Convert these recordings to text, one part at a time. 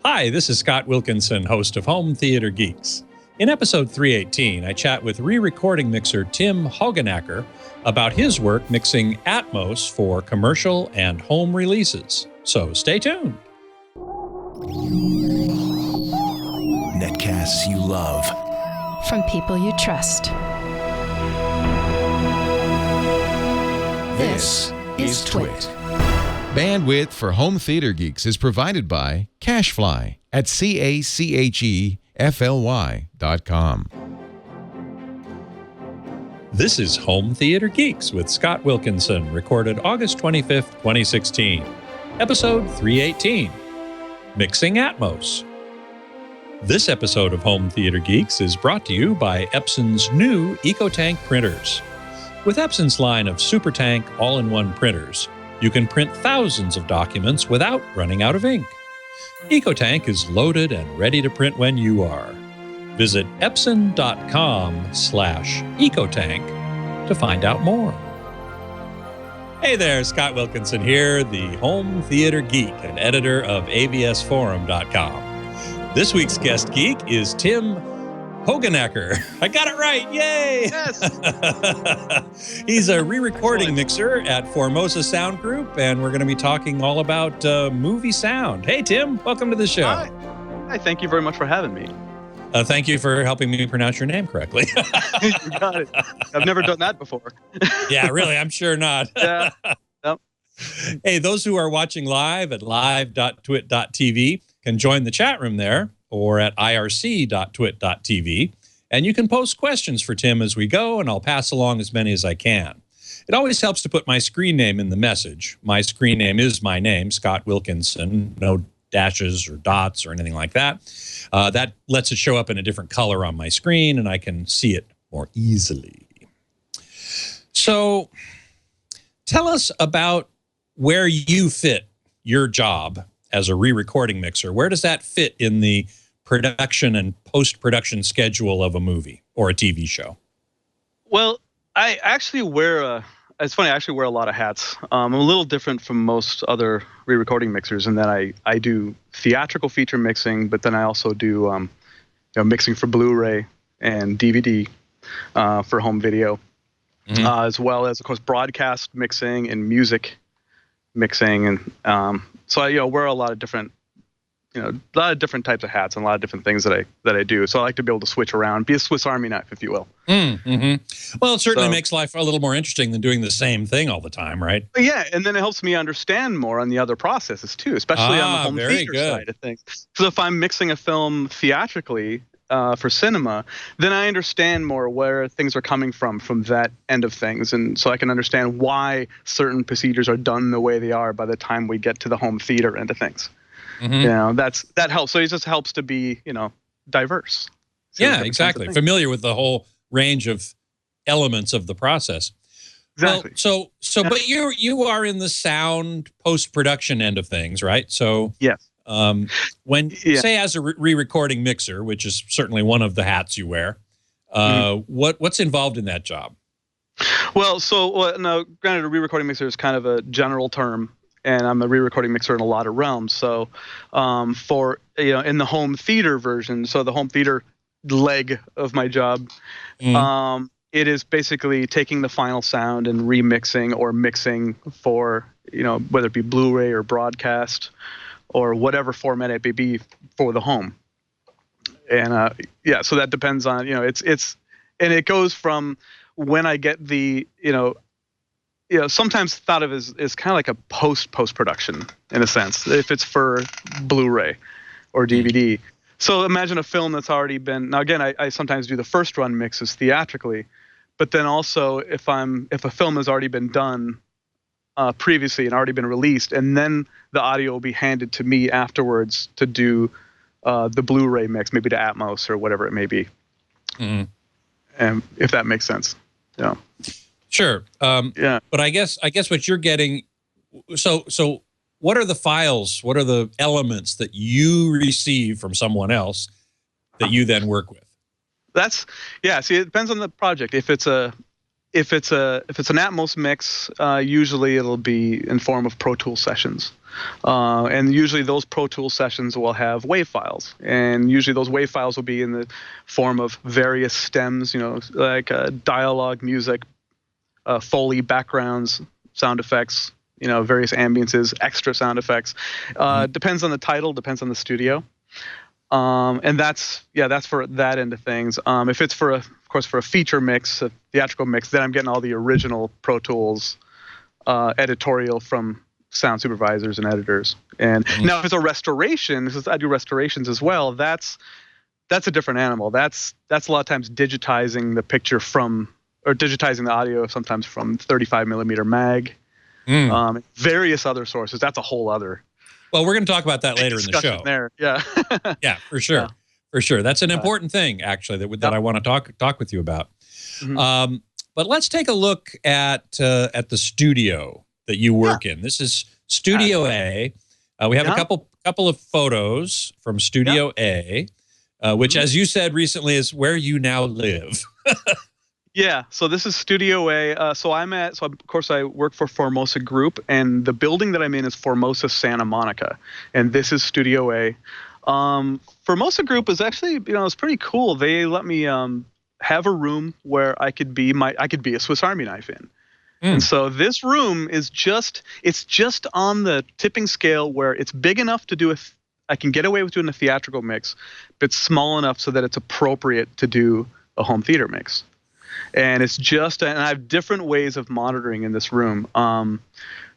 Hi, this is Scott Wilkinson, host of Home Theater Geeks. In episode 318, I chat with re-recording mixer Tim Hoogenakker about his work mixing Atmos for commercial and home releases. So stay tuned. Netcasts you love. From people you trust. This is Twit. Bandwidth for Home Theater Geeks is provided by CacheFly at CACHEFLY.com. This is Home Theater Geeks with Scott Wilkinson, recorded August 25th, 2016. Episode 318, Mixing Atmos. This episode of Home Theater Geeks is brought to you by Epson's new EcoTank printers. With Epson's line of SuperTank all-in-one printers, you can print thousands of documents without running out of ink. EcoTank is loaded and ready to print when you are. Visit epson.com/ecotank to find out more. Hey there, Scott Wilkinson here, the Home Theater Geek and editor of avsforum.com. This week's guest geek is Tim Hoogenakker. I got it right. Yay! Yes. He's a re-recording mixer at Formosa Sound Group, and we're going to be talking all about movie sound. Hey, Tim, welcome to the show. Hi, thank you very much for having me. Thank you for helping me pronounce your name correctly. You got it. I've never done that before. Yeah, really, I'm sure not. Yeah. Yep. Hey, those who are watching live at live.twit.tv can join the chat room there, or at irc.twit.tv, and you can post questions for Tim as we go, and I'll pass along as many as I can. It always helps to put my screen name in the message. My screen name is my name, Scott Wilkinson, no dashes or dots or anything like that. That lets it show up in a different color on my screen, and I can see it more easily. So tell us about where you fit your job as a re-recording mixer. Where does that fit in the production and post-production schedule of a movie or a TV show? Well, I actually wear it's funny, I actually wear a lot of hats. I'm a little different from most other re-recording mixers in that I do theatrical feature mixing, but then I also do mixing for Blu-ray and DVD for home video, as well as, of course, broadcast mixing and music mixing. And so I wear a lot of different types of hats and a lot of different things that I do. So I like to be able to switch around, be a Swiss Army knife, if you will. Well, it certainly makes life a little more interesting than doing the same thing all the time, right? Yeah, and then it helps me understand more on the other processes too, especially on the home theater side of things. So if I'm mixing a film theatrically for cinema, then I understand more where things are coming from that end of things, and so I can understand why certain procedures are done the way they are by the time we get to the home theater end of things. That helps. So it just helps to be, diverse. Yeah, exactly. Familiar with the whole range of elements of the process. Exactly. Well, but you are in the sound post-production end of things, right? So yes. Say as a re-recording mixer, which is certainly one of the hats you wear, what's involved in that job? Well, now, granted, a re-recording mixer is kind of a general term, and I'm a re-recording mixer in a lot of realms. So for, in the home theater version, so the home theater leg of my job, it is basically taking the final sound and remixing or mixing for, whether it be Blu-ray or broadcast or whatever format it may be for the home. And so that depends on, and it goes from when I get the, sometimes thought of as kind of like a post-production in a sense, if it's for Blu-ray or DVD. So imagine a film that's already been, now again, I sometimes do the first run mixes theatrically, but then also if a film has already been done previously and already been released, and then the audio will be handed to me afterwards to do the Blu-ray mix, maybe to Atmos or whatever it may be. And if that makes sense. Yeah. Sure. But I guess what you're getting, so what are the files? What are the elements that you receive from someone else that you then work with? See, it depends on the project. If if it's an Atmos mix, usually it'll be in form of Pro Tools sessions. And usually those Pro Tools sessions will have WAV files. And usually those WAV files will be in the form of various stems, like dialogue, music, Foley, backgrounds, sound effects, various ambiances, extra sound effects. Depends on the title, depends on the studio. And that's for that end of things. If it's for a feature mix, a theatrical mix, then I'm getting all the original Pro Tools editorial from sound supervisors and editors. And now if it's a restoration, since I do restorations as well, that's a different animal. That's a lot of times digitizing the picture or digitizing the audio sometimes from 35 millimeter mag, various other sources. That's a whole other. Well, we're going to talk about that later in the show. There, yeah. Yeah, for sure. Yeah. For sure. That's an important thing, actually, that I want to talk with you about. But let's take a look at the studio that you work in. This is Studio A. We have a couple of photos from Studio A, which, as you said recently, is where you now live. Yeah, so this is Studio A. So of course I work for Formosa Group, and the building that I'm in is Formosa Santa Monica, and this is Studio A. Formosa Group is actually, it's pretty cool. They let me have a room where I could be a Swiss Army knife in. And so this room is just on the tipping scale where it's big enough to I can get away with doing a theatrical mix, but small enough so that it's appropriate to do a home theater mix. And and I have different ways of monitoring in this room.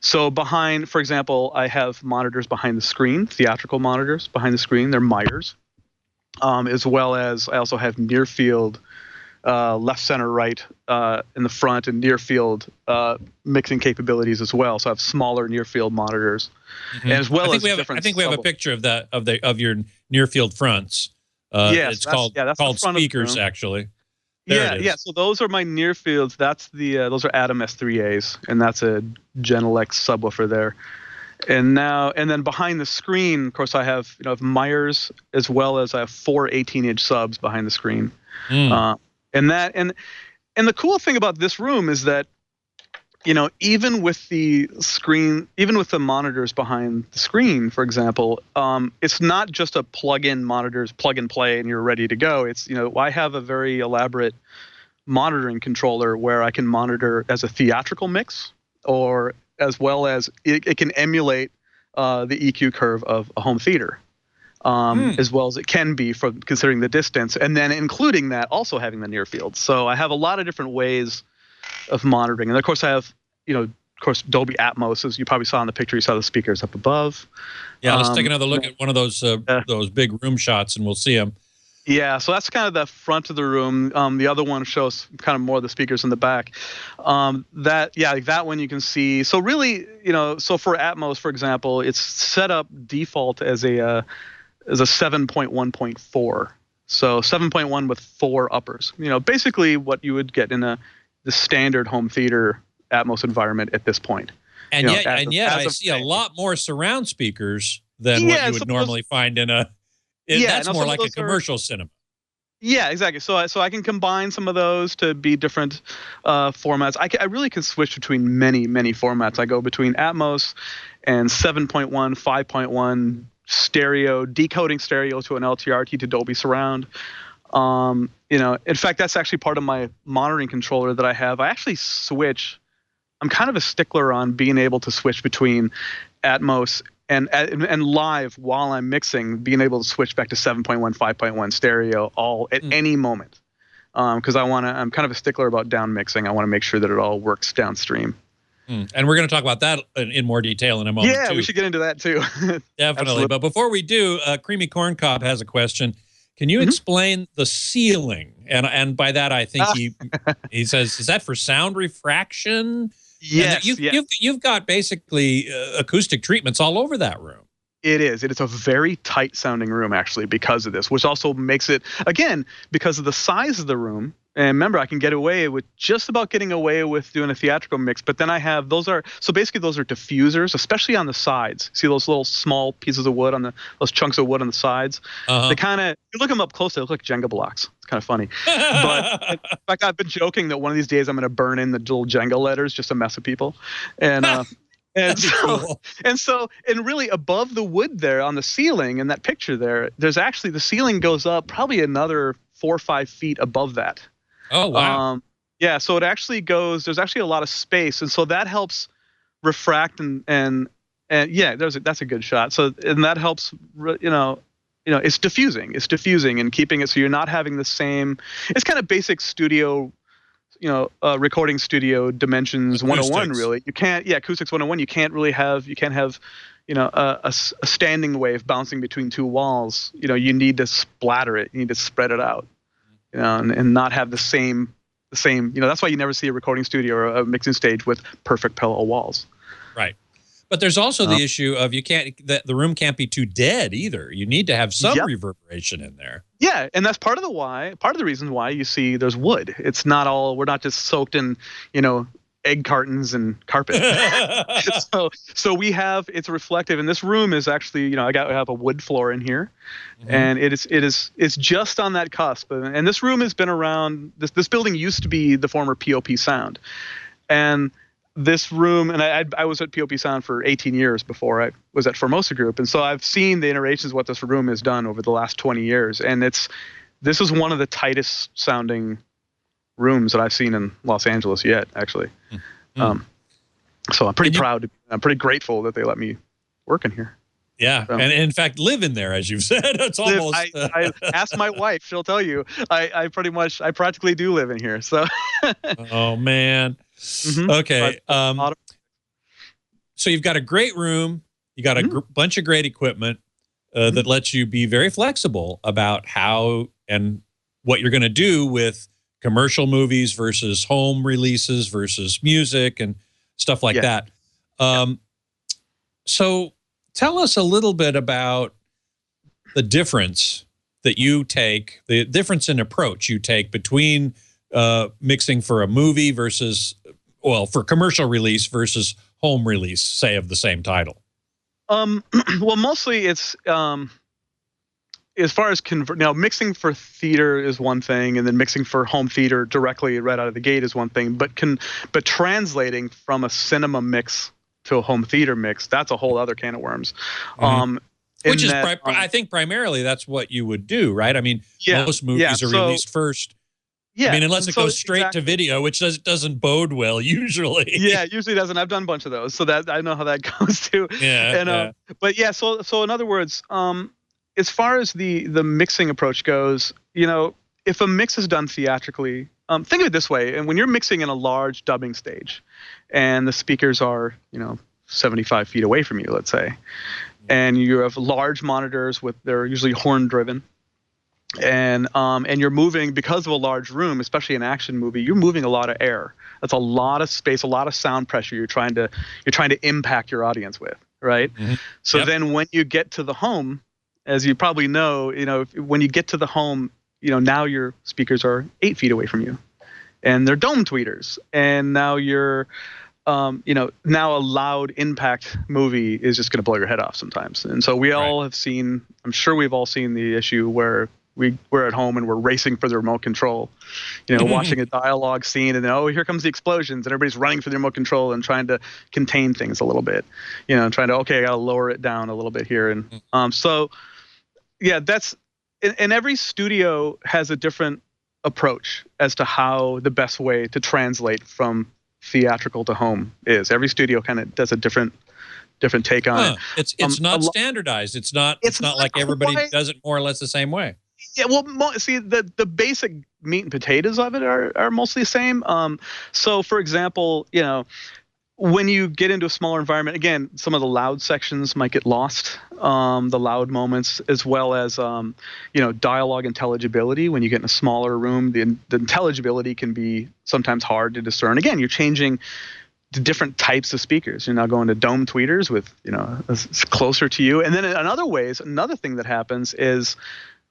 So for example, I have monitors behind the screen, theatrical monitors behind the screen. They're Myers, as well as I also have near field, left, center, right in the front, and near field mixing capabilities as well. So I have smaller near field monitors, and as well as different. I think we have a picture of your near field fronts. Yes, it's called speakers, actually. Yeah. So those are my near fields. That's those are Atom S3As, and that's a Genelex subwoofer there. And then behind the screen, of course, I have Myers, as well as I have 4 18-inch subs behind the screen. And the cool thing about this room is that even with the screen, even with the monitors behind the screen, for example, it's not just a plug-in monitors, plug and play, and you're ready to go. It's, I have a very elaborate monitoring controller where I can monitor as a theatrical mix, or as well as it can emulate the EQ curve of a home theater, as well as it can be from considering the distance, and then including that also having the near field. So I have a lot of different ways of monitoring. And of course I have, Dolby Atmos, as you probably saw in the picture. You saw the speakers up above. Yeah, let's take another look at one of those big room shots, and we'll see them. Yeah, so that's kind of the front of the room. The other one shows kind of more of the speakers in the back. That one you can see. So really, so for Atmos, for example, it's set up default as a 7.1.4. So 7.1 with 4 uppers. Basically what you would get in the standard home theater Atmos environment at this point. And yet I see a lot more surround speakers than what you would normally find in a. That's more like a commercial cinema. Yeah, exactly. So I can combine some of those to be different formats. I really can switch between many formats. I go between Atmos and 7.1, 5.1 stereo, decoding stereo to an LTRT to Dolby Surround. In fact, that's actually part of my monitoring controller that I have. I actually switch. I'm kind of a stickler on being able to switch between Atmos and live while I'm mixing, being able to switch back to 7.1, 5.1 stereo all at any moment. Because I'm kind of a stickler about down mixing. I want to make sure that it all works downstream. And we're going to talk about that in more detail in a moment. Yeah, we should get into that too. Definitely. But before we do, Creamy Corn Cob has a question. Can you explain the ceiling? And by that, I think he says, is that for sound refraction? Yes. You've got basically acoustic treatments all over that room. It is. It is a very tight sounding room, actually, because of this, which also makes it, again, because of the size of the room And remember, I can get away with just about getting away with doing a theatrical mix, but then I have those are diffusers, especially on the sides. See those little small pieces of wood those chunks of wood on the sides? They kind of, you look them up close, they look like Jenga blocks. It's kind of funny. But in fact, I've been joking that one of these days I'm going to burn in the little Jenga letters just to mess with people. And and really above the wood there on the ceiling in that picture there's actually, the ceiling goes up probably another 4 or 5 feet above that. Oh, wow. Yeah, so it actually there's actually a lot of space, and so that helps refract and yeah, that's a good shot. So, and that helps, it's diffusing and keeping it so you're not having the same, it's kind of basic studio, recording studio dimensions 101 really. You can't, acoustics 101, you can't have a standing wave bouncing between two walls. You need to splatter it, you need to spread it out. And not have the same, that's why you never see a recording studio or a mixing stage with perfect parallel walls. Right. But there's also the issue of the room can't be too dead either. You need to have some reverberation in there. Yeah. And that's part of the reason why you see there's wood. It's not all, we're not just soaked in, egg cartons and carpet. so we have, it's reflective, and this room is actually, I have a wood floor in here, and it's just on that cusp. And this room has been around, this building used to be the former POP Sound, and this room, and I was at POP Sound for 18 years before I was at Formosa Group, and so I've seen the iterations of what this room has done over the last 20 years, and this is one of the tightest sounding rooms that I've seen in Los Angeles yet, actually. So I'm pretty proud. I'm pretty grateful that they let me work in here. Yeah, so, and in fact, live in there, as you've said. It's almost. I asked my wife; she'll tell you. I practically do live in here. So. Oh man. Okay. So you've got a great room. You got a bunch of great equipment that lets you be very flexible about how and what you're going to do with commercial movies versus home releases versus music and stuff like that. So tell us a little bit about the difference that you take, the difference in approach you take between mixing for a movie versus, for commercial release versus home release, say, of the same title. Well, mostly it's, as far as mixing for theater is one thing, and then mixing for home theater directly right out of the gate is one thing. But translating from a cinema mix to a home theater mix, that's a whole other can of worms. Which is, I think, primarily that's what you would do, right? I mean, most movies are released first. Yeah, I mean, unless it goes straight to video, which doesn't bode well usually. Yeah, it usually doesn't. I've done a bunch of those, so that I know how that goes too. But yeah, so in other words, as far as the mixing approach goes, if a mix is done theatrically, think of it this way. And when you're mixing in a large dubbing stage and the speakers are, 75 feet away from you, let's say, and you have large monitors they're usually horn driven, and you're moving, because of a large room, especially an action movie, you're moving a lot of air. That's a lot of space, a lot of sound pressure you're trying to impact your audience with, right? So then when you get to the home, as you probably know, when you get to the home, now your speakers are 8 feet away from you, and they're dome tweeters, and now you're, now a loud impact movie is just going to blow your head off sometimes. And so we all have seen, I'm sure we've all seen the issue where we're at home and we're racing for the remote control, watching a dialogue scene, and then, here comes the explosions, and everybody's running for the remote control and trying to contain things a little bit, trying to, I got to lower it down a little bit here. And so, yeah, and every studio has a different approach as to how the best way to translate from theatrical to home is. Every studio kind of does a different take on it. It's not standardized. It's not like everybody does it more or less the same way. Yeah, well, see, the basic meat and potatoes of it are mostly the same. So, for example, when you get into a smaller environment, again, some of the loud sections might get lost, the loud moments, as well as, dialogue intelligibility. When you get in a smaller room, the intelligibility can be sometimes hard to discern. Again, you're changing to different types of speakers. You're now going to dome tweeters with, closer to you. And then in other ways, another thing that happens is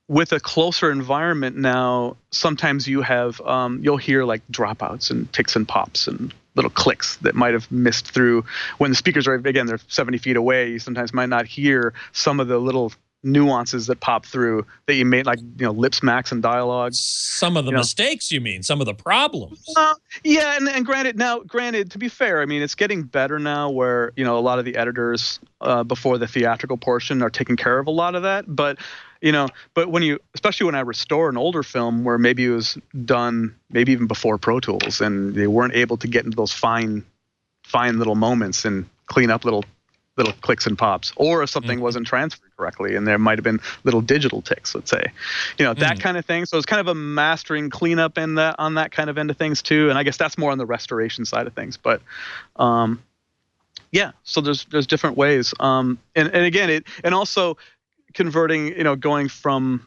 with a closer environment now, sometimes you have you'll hear like dropouts and ticks and pops and little clicks that might have missed through when the speakers are, again, they're 70 feet away. You sometimes might not hear some of the little nuances that pop through that you made, like, lip smacks and dialogue. Some of the mistakes, you mean, some of the problems. Yeah, and granted, to be fair, I mean, it's getting better now where, a lot of the editors before the theatrical portion are taking care of a lot of that. But especially when I restore an older film where maybe it was done maybe even before Pro Tools and they weren't able to get into those fine little moments and clean up little clicks and pops, or if something wasn't transferred correctly and there might have been little digital ticks, let's say, that kind of thing. So it's kind of a mastering cleanup on that kind of end of things too. And I guess that's more on the restoration side of things. But yeah, so there's different ways. And again, and also converting, going from,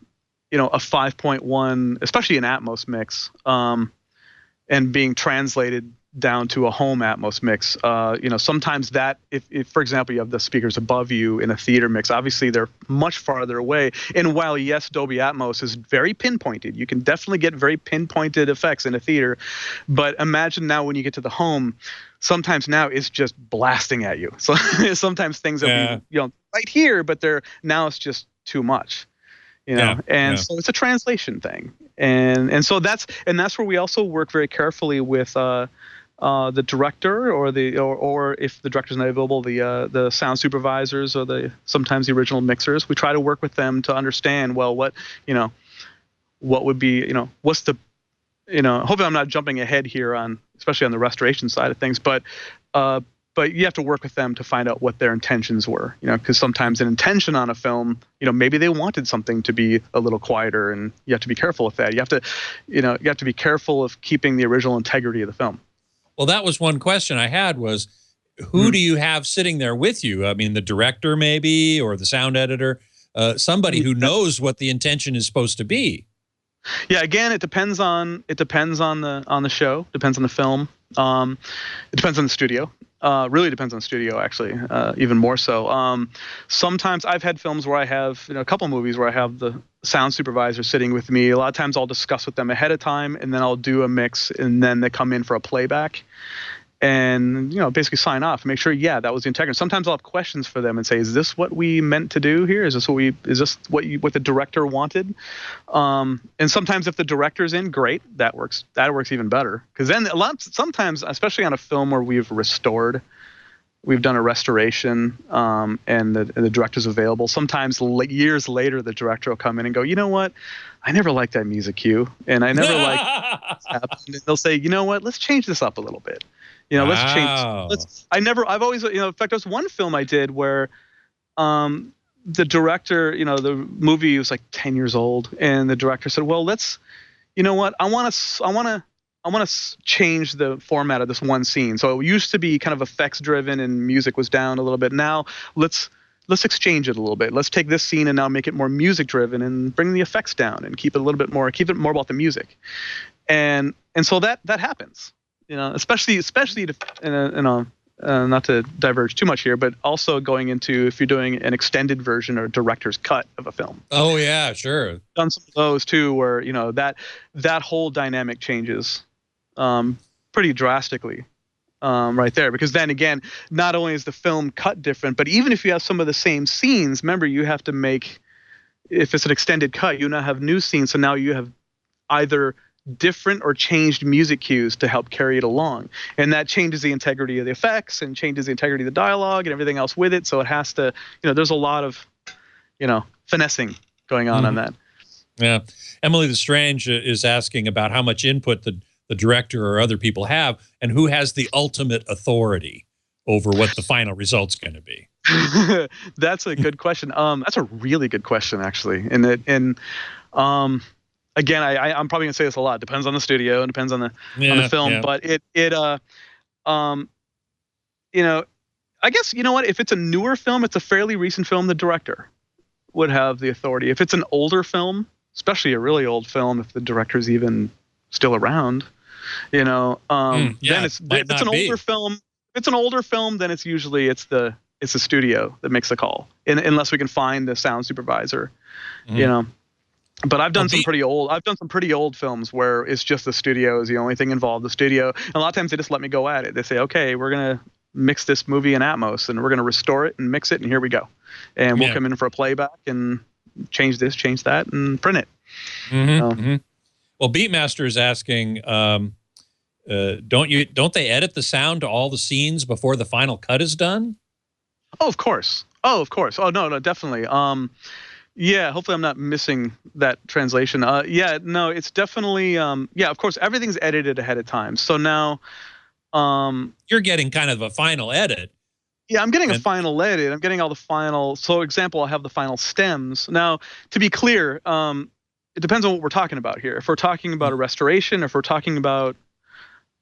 a 5.1, especially an Atmos mix, and being translated down to a home Atmos mix. Sometimes that, if for example you have the speakers above you in a theater mix, obviously they're much farther away. And while yes, Dolby Atmos is very pinpointed, you can definitely get very pinpointed effects in a theater. But imagine now when you get to the home, sometimes now it's just blasting at you. So sometimes things will be, right here, but now it's just too much. So it's a translation thing. And so that's where we also work very carefully with the director or if the director's not available, the sound supervisors or sometimes the original mixers. We try to work with them to understand, well, what would be, what's the, hopefully I'm not jumping ahead here especially on the restoration side of things, but you have to work with them to find out what their intentions were, because sometimes an intention on a film, maybe they wanted something to be a little quieter, and you have to be careful with that. You have to be careful of keeping the original integrity of the film. Well, that was one question I had was, who do you have sitting there with you? I mean, the director maybe, or the sound editor, somebody who knows what the intention is supposed to be. Yeah, again, it depends on the show, depends on the film, it depends on the studio. Really depends on the studio, actually, even more so. Sometimes I've had films where I have, a couple movies where I have the sound supervisor sitting with me. A lot of times I'll discuss with them ahead of time, and then I'll do a mix, and then they come in for a playback and, basically sign off and make sure, that was the integrity. Sometimes I'll have questions for them and say, is this what we meant to do here? Is this what the director wanted? And sometimes if the director's in, great, that works even better. Because then sometimes, especially on a film where we've done a restoration, and the director's available. Sometimes years later, the director will come in and go, you know what? I never liked that music cue, and I never liked what's happened. And they'll say, you know what? Let's change this up a little bit. Let's change. I've always, in fact, there was one film I did where, the director, the movie was like 10 years old, and the director said, well, I want to change the format of this one scene. So it used to be kind of effects driven and music was down a little bit. Now let's exchange it a little bit. Let's take this scene and now make it more music driven and bring the effects down and keep it more about the music. And so that happens, especially not to diverge too much here, but also going into if you're doing an extended version or director's cut of a film. Oh yeah, sure. Done some of those too, where that whole dynamic changes pretty drastically right there. Because then again, not only is the film cut different, but even if you have some of the same scenes, remember you have to make, if it's an extended cut, you now have new scenes. So now you have either different or changed music cues to help carry it along, and that changes the integrity of the effects and changes the integrity of the dialogue and everything else with it. So it has to, there's a lot of, finessing going on that. Yeah. Emily Lestrange is asking about how much input the director or other people have, and who has the ultimate authority over what the final result's going to be. That's a good question. That's a really good question, actually. Again, I'm probably gonna say this a lot. Depends on the studio and depends on the film. Yeah. But I guess what, if it's a newer film, it's a fairly recent film, the director would have the authority. If it's an older film, especially a really old film, if the director's even still around, then it's an older film. If it's an older film, then it's usually it's the studio that makes the call, unless we can find the sound supervisor, But I've done some pretty old films where it's just the studio is the only thing involved. The studio, and a lot of times they just let me go at it. They say, okay, we're gonna mix this movie in Atmos, and we're gonna restore it and mix it, and here we go. And we'll come in for a playback and change this, change that, and print it. Well, Beatmaster is asking, don't they edit the sound to all the scenes before the final cut is done? Oh, of course. Oh, no, definitely. Yeah, hopefully I'm not missing that translation. Yeah, no, it's definitely, yeah, of course, everything's edited ahead of time. So now, you're getting kind of a final edit. Yeah, I'm getting a final edit. I'm getting all the final. So, example, I have the final stems. Now, to be clear, it depends on what we're talking about here. If we're talking about a restoration, if we're talking about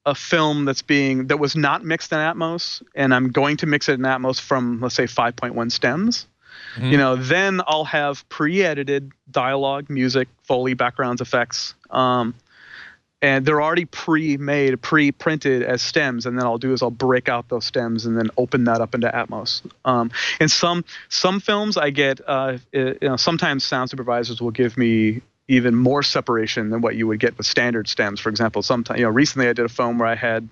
a film that was not mixed in Atmos, and I'm going to mix it in Atmos from, let's say, 5.1 stems, then I'll have pre-edited dialogue, music, Foley, backgrounds, effects, and they're already pre-made, pre-printed as stems. And then I'll do is I'll break out those stems and then open that up into Atmos. And some films I get, sometimes sound supervisors will give me even more separation than what you would get with standard stems. For example, sometimes, recently I did a film where I had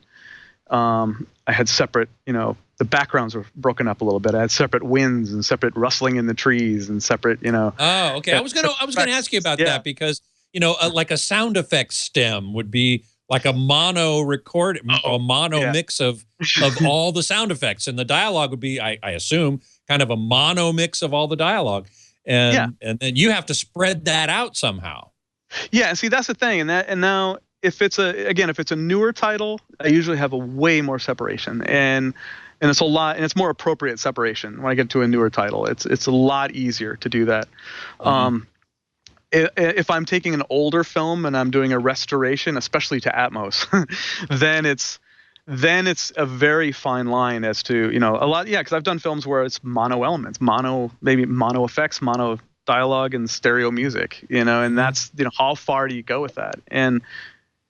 separate, the backgrounds were broken up a little bit. I had separate winds and separate rustling in the trees and separate, Oh, okay. I was gonna ask you about that because, like a sound effects stem would be like a mono mix of all the sound effects, and the dialogue would be, I assume, kind of a mono mix of all the dialogue. And then you have to spread that out somehow. Yeah, see, that's the thing. And now if it's a newer title, I usually have a way more separation, and it's a lot, and it's more appropriate separation when I get to a newer title. It's a lot easier to do that. If I'm taking an older film and I'm doing a restoration, especially to Atmos, then it's a very fine line as to, a lot. Yeah, because I've done films where it's mono elements, maybe mono effects, mono dialogue, and stereo music, and that's, how far do you go with that? And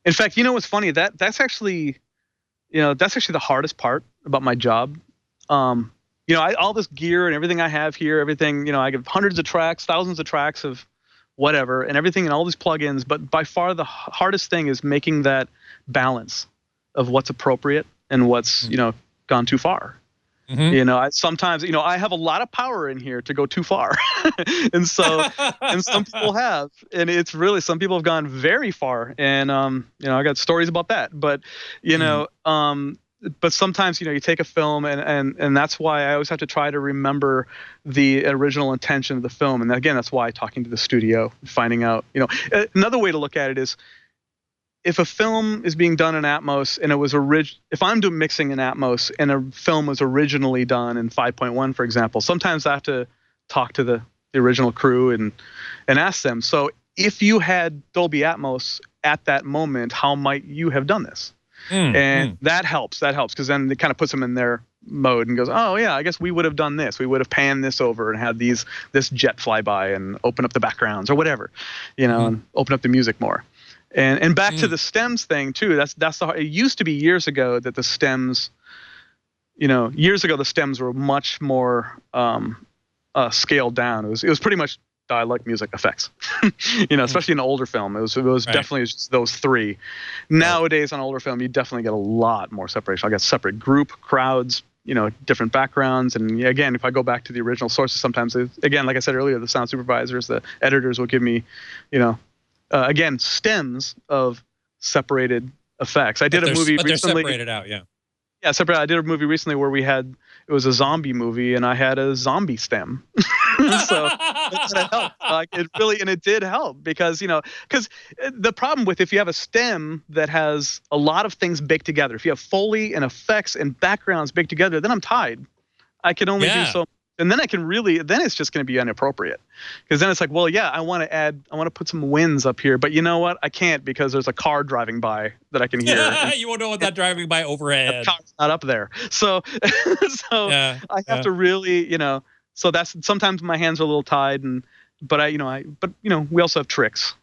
in fact, what's funny, that's actually the hardest part about my job. All this gear and everything I have here, everything, I get hundreds of tracks, thousands of tracks of whatever, and everything, and all these plugins. But by far the hardest thing is making that balance of what's appropriate and what's, gone too far. Sometimes, I have a lot of power in here to go too far. and some people have, and it's really, some people have gone very far. And, I got stories about that, but, but sometimes, you take a film and that's why I always have to try to remember the original intention of the film. And again, that's why talking to the studio, finding out, another way to look at it is, if a film is being done in Atmos and it was if I'm doing mixing in Atmos and a film was originally done in 5.1, for example, sometimes I have to talk to the original crew and ask them, so if you had Dolby Atmos at that moment, how might you have done this? That helps because then it kind of puts them in their mode and goes, oh yeah, I guess we would have done this. We would have panned this over and had this jet fly by and open up the backgrounds or whatever, and open up the music more. And back to the stems thing too. That's it used to be years ago that the stems, the stems were much more scaled down. It was pretty much dialogue, music, effects. Especially in an older film, it was definitely just those three. Nowadays on older film, you definitely get a lot more separation. I got separate group, crowds, different backgrounds. And again, if I go back to the original sources, sometimes again, like I said earlier, the sound supervisors, the editors will give me, again, stems of separated effects. I did a movie recently. They're separated out, yeah. Yeah, separate. I did a movie recently where it was a zombie movie, and I had a zombie stem. So it helped. It did help because the problem with, if you have a stem that has a lot of things baked together, if you have Foley and effects and backgrounds baked together, then I'm tied. I can only do so. And then then it's just going to be inappropriate, because then it's like, well, yeah, I want to put some winds up here, but you know what? I can't, because there's a car driving by that I can hear. You won't know what that driving by overhead. The car's not up there. So, I have to really, so that's, sometimes my hands are a little tied, but we also have tricks,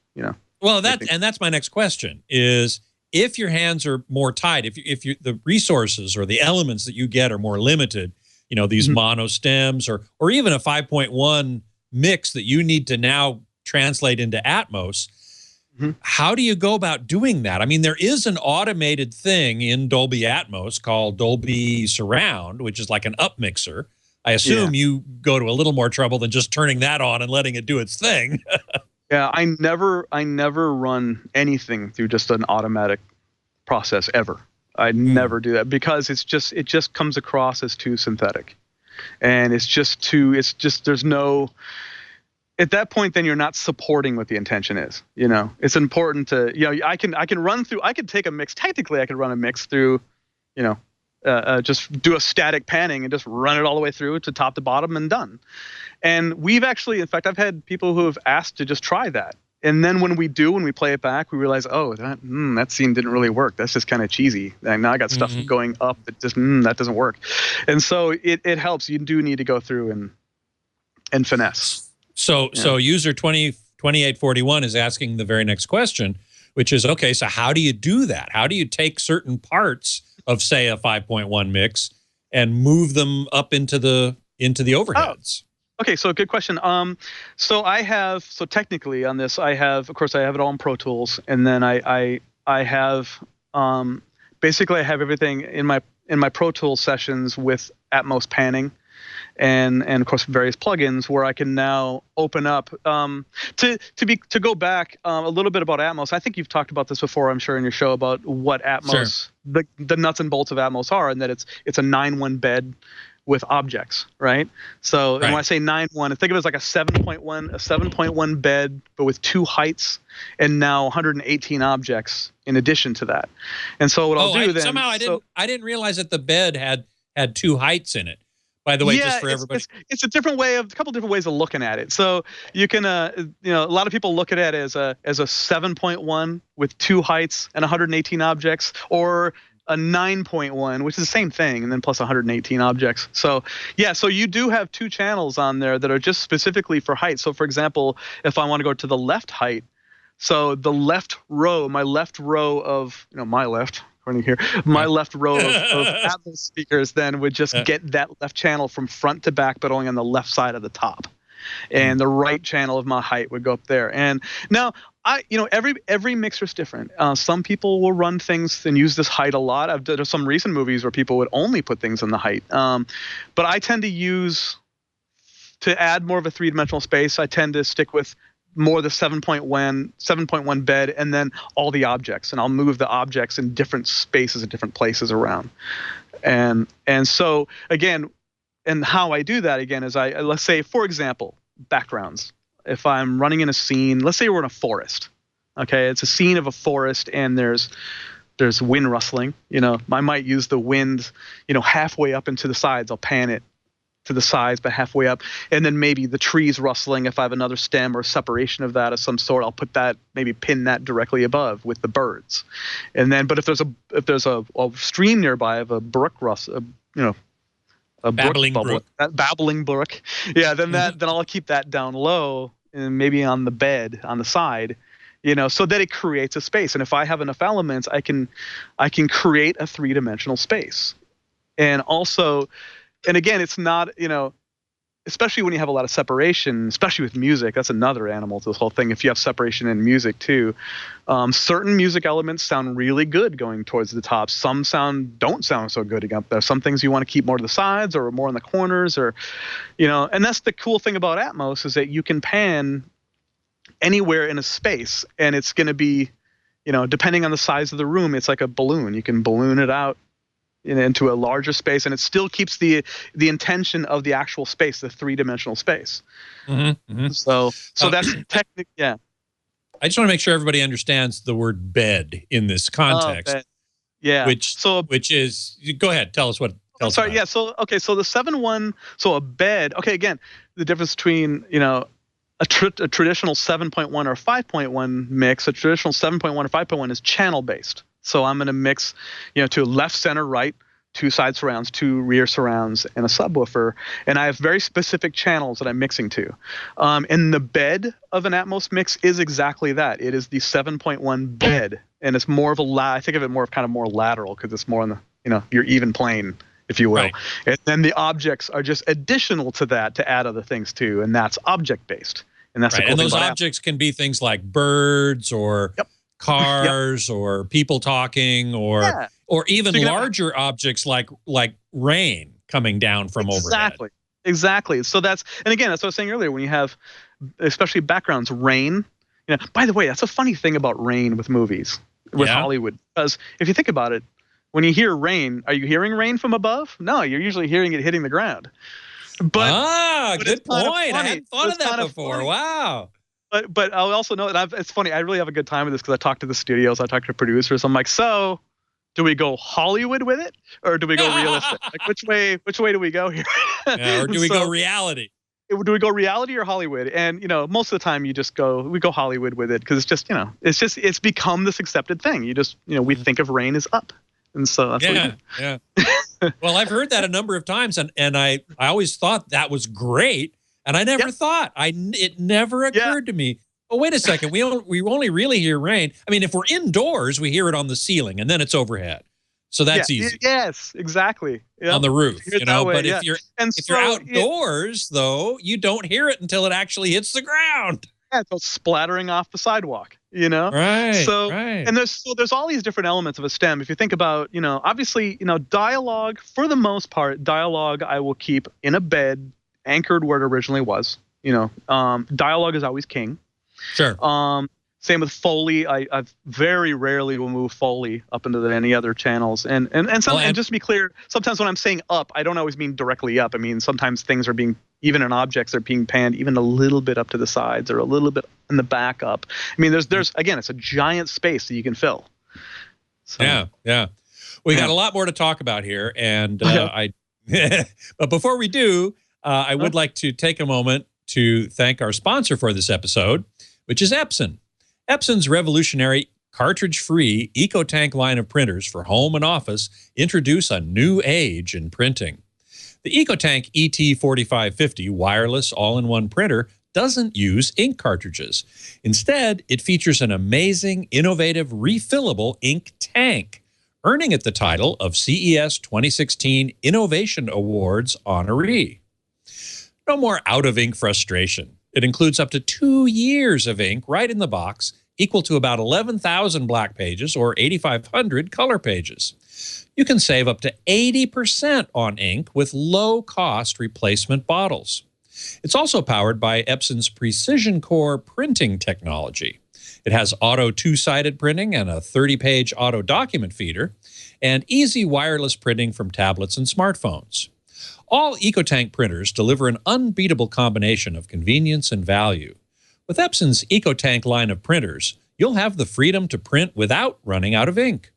Well, that's my next question is, if your hands are more tied, if the resources or the elements that you get are more limited, these mono stems or even a 5.1 mix that you need to now translate into Atmos. How do you go about doing that? I mean, there is an automated thing in Dolby Atmos called Dolby Surround, which is like an up mixer. I assume you go to a little more trouble than just turning that on and letting it do its thing. Yeah, I never run anything through just an automatic process ever. I never do that because it just comes across as too synthetic. And there's no, at that point, then you're not supporting what the intention is. You know, it's important to, you know, I could take a mix. Technically, I could run a mix through, you know, just do a static panning and just run it all the way through to top to bottom and done. And we've actually, in fact, I've had people who have asked to just try that. And then when we play it back, we realize, oh, that scene didn't really work. That's just kind of cheesy. And now I got stuff going up that just, that doesn't work. And so it helps. You do need to go through and finesse. So user 2841 is asking the very next question, which is, okay, so how do you do that? How do you take certain parts of, say, a 5.1 mix and move them up into the overheads? Okay, so good question. So technically on this, I have it all in Pro Tools, and then I have basically I have everything in my Pro Tools sessions with Atmos panning, and of course various plugins where I can now open up to go back a little bit about Atmos. I think you've talked about this before, I'm sure, in your show about what Atmos, the nuts and bolts of Atmos are, and that it's a 9/1 bed with objects, right? So and when I say 9/1, think of it as like a 7.1 bed, but with 2 heights and now 118 objects in addition to that. And so what I'll do then somehow I didn't realize that the bed had 2 heights in it. By the way, just for everybody, it's a couple different ways of looking at it. So you can, you know, a lot of people look at it as a 7.1 with 2 heights and 118 objects, or a 9.1, which is the same thing, and then plus 118 objects. So yeah, so you do have 2 channels on there that are just specifically for height. So for example, if I want to go to the left height, so the left row, my left row of, you know, my left row of Atmos speakers then would just get that left channel from front to back, but only on the left side of the top. And the right channel of my height would go up there. And now every mixer is different. Some people will run things and use this height a lot. There's some recent movies where people would only put things in the height. But I tend to add more of a 3-dimensional space, I tend to stick with more the 7.1 bed, and then all the objects, and I'll move the objects in different spaces and different places around. And so again, and how I do that again is let's say, for example, backgrounds. If I'm running in a scene, let's say we're in a forest. Okay, it's a scene of a forest and there's wind rustling. You know, I might use the wind, you know, halfway up into the sides. I'll pan it to the sides, but halfway up, and then maybe the trees rustling. If I have another stem or separation of that of some sort, I'll put that, maybe pin that directly above with the birds. And then, but if there's a stream nearby of a brook a babbling brook. That babbling brook, yeah. Then I'll keep that down low and maybe on the bed on the side, you know, so that it creates a space. And if I have enough elements, I can create a 3-dimensional space. And also, and again, it's not, you know, especially when you have a lot of separation, especially with music, that's another animal to this whole thing. If you have separation in music too, certain music elements sound really good going towards the top. Some don't sound so good up there. Some things you want to keep more to the sides or more in the corners, or, you know, and that's the cool thing about Atmos, is that you can pan anywhere in a space, and it's going to be, you know, depending on the size of the room, it's like a balloon. You can balloon it out into a larger space, and it still keeps the intention of the actual space, the 3-dimensional space. So that's technique. Yeah. I just want to make sure everybody understands the word bed in this context. Bed. Yeah. Which is, go ahead, tell us what. Sorry. Yeah. So the 7.1. So a bed. Okay. Again, the difference between, you know, a traditional 7.1 or 5.1 mix. A traditional 7.1 or 5.1 is channel based. So I'm going to mix, you know, to left, center, right, 2 side surrounds, 2 rear surrounds, and a subwoofer. And I have very specific channels that I'm mixing to. And the bed of an Atmos mix is exactly that. It is the 7.1 bed. And it's more of I think of it more of kind of more lateral, because it's more on the, you know, your even plane, if you will. Right. And then the objects are just additional to that to add other things too. And that's object based. And that's the right. cool And thing those about objects can be things like birds or Yep. cars or people talking or even So you can have- larger objects like rain coming down from overhead. Exactly. So and again, that's what I was saying earlier, when you have, especially backgrounds, rain. By the way, that's a funny thing about rain with movies, with Hollywood. Because if you think about it, when you hear rain, are you hearing rain from above? No, you're usually hearing it hitting the ground. But Good point. I hadn't thought of that before. Wow. But I'll also know that it's funny. I really have a good time with this because I talk to the studios, I talk to producers. I'm like, so do we go Hollywood with it, or do we go realistic? Like, which way do we go here? Or do we go reality? Do we go reality or Hollywood? And most of the time we go Hollywood with it, because it's become this accepted thing. We think of rain as up, and so that's what we do. Yeah. Well, I've heard that a number of times, and I always thought that was great, and I never thought it never occurred to me. Oh, wait a second. We only really hear rain. I mean, if we're indoors, we hear it on the ceiling, and then it's overhead. So that's easy. Yes, exactly. Yep. On the roof, But if you're outdoors, though, you don't hear it until it actually hits the ground. Yeah, it's splattering off the sidewalk. Right. So right. And there's all these different elements of a STEM. If you think about, obviously, dialogue, for the most part, dialogue I will keep in a bed, anchored where it originally was. Dialogue is always king. Sure. Same with Foley. I've very rarely will move Foley up into any other channels. And just to be clear, sometimes when I'm saying up, I don't always mean directly up. I mean, sometimes things are being, even in objects, are being panned even a little bit up to the sides or a little bit in the back up. I mean, there's again, it's a giant space that you can fill. So, yeah. We got a lot more to talk about here, and but before we do, I would like to take a moment to thank our sponsor for this episode, which is Epson. Epson's revolutionary cartridge-free EcoTank line of printers for home and office introduce a new age in printing. The EcoTank ET4550 wireless all-in-one printer doesn't use ink cartridges. Instead, it features an amazing, innovative, refillable ink tank, earning it the title of CES 2016 Innovation Awards honoree. No more out-of-ink frustration. It includes up to 2 years of ink right in the box, equal to about 11,000 black pages or 8,500 color pages. You can save up to 80% on ink with low-cost replacement bottles. It's also powered by Epson's Precision Core printing technology. It has auto two-sided printing and a 30-page auto document feeder, and easy wireless printing from tablets and smartphones. All EcoTank printers deliver an unbeatable combination of convenience and value. With Epson's EcoTank line of printers, you'll have the freedom to print without running out of ink.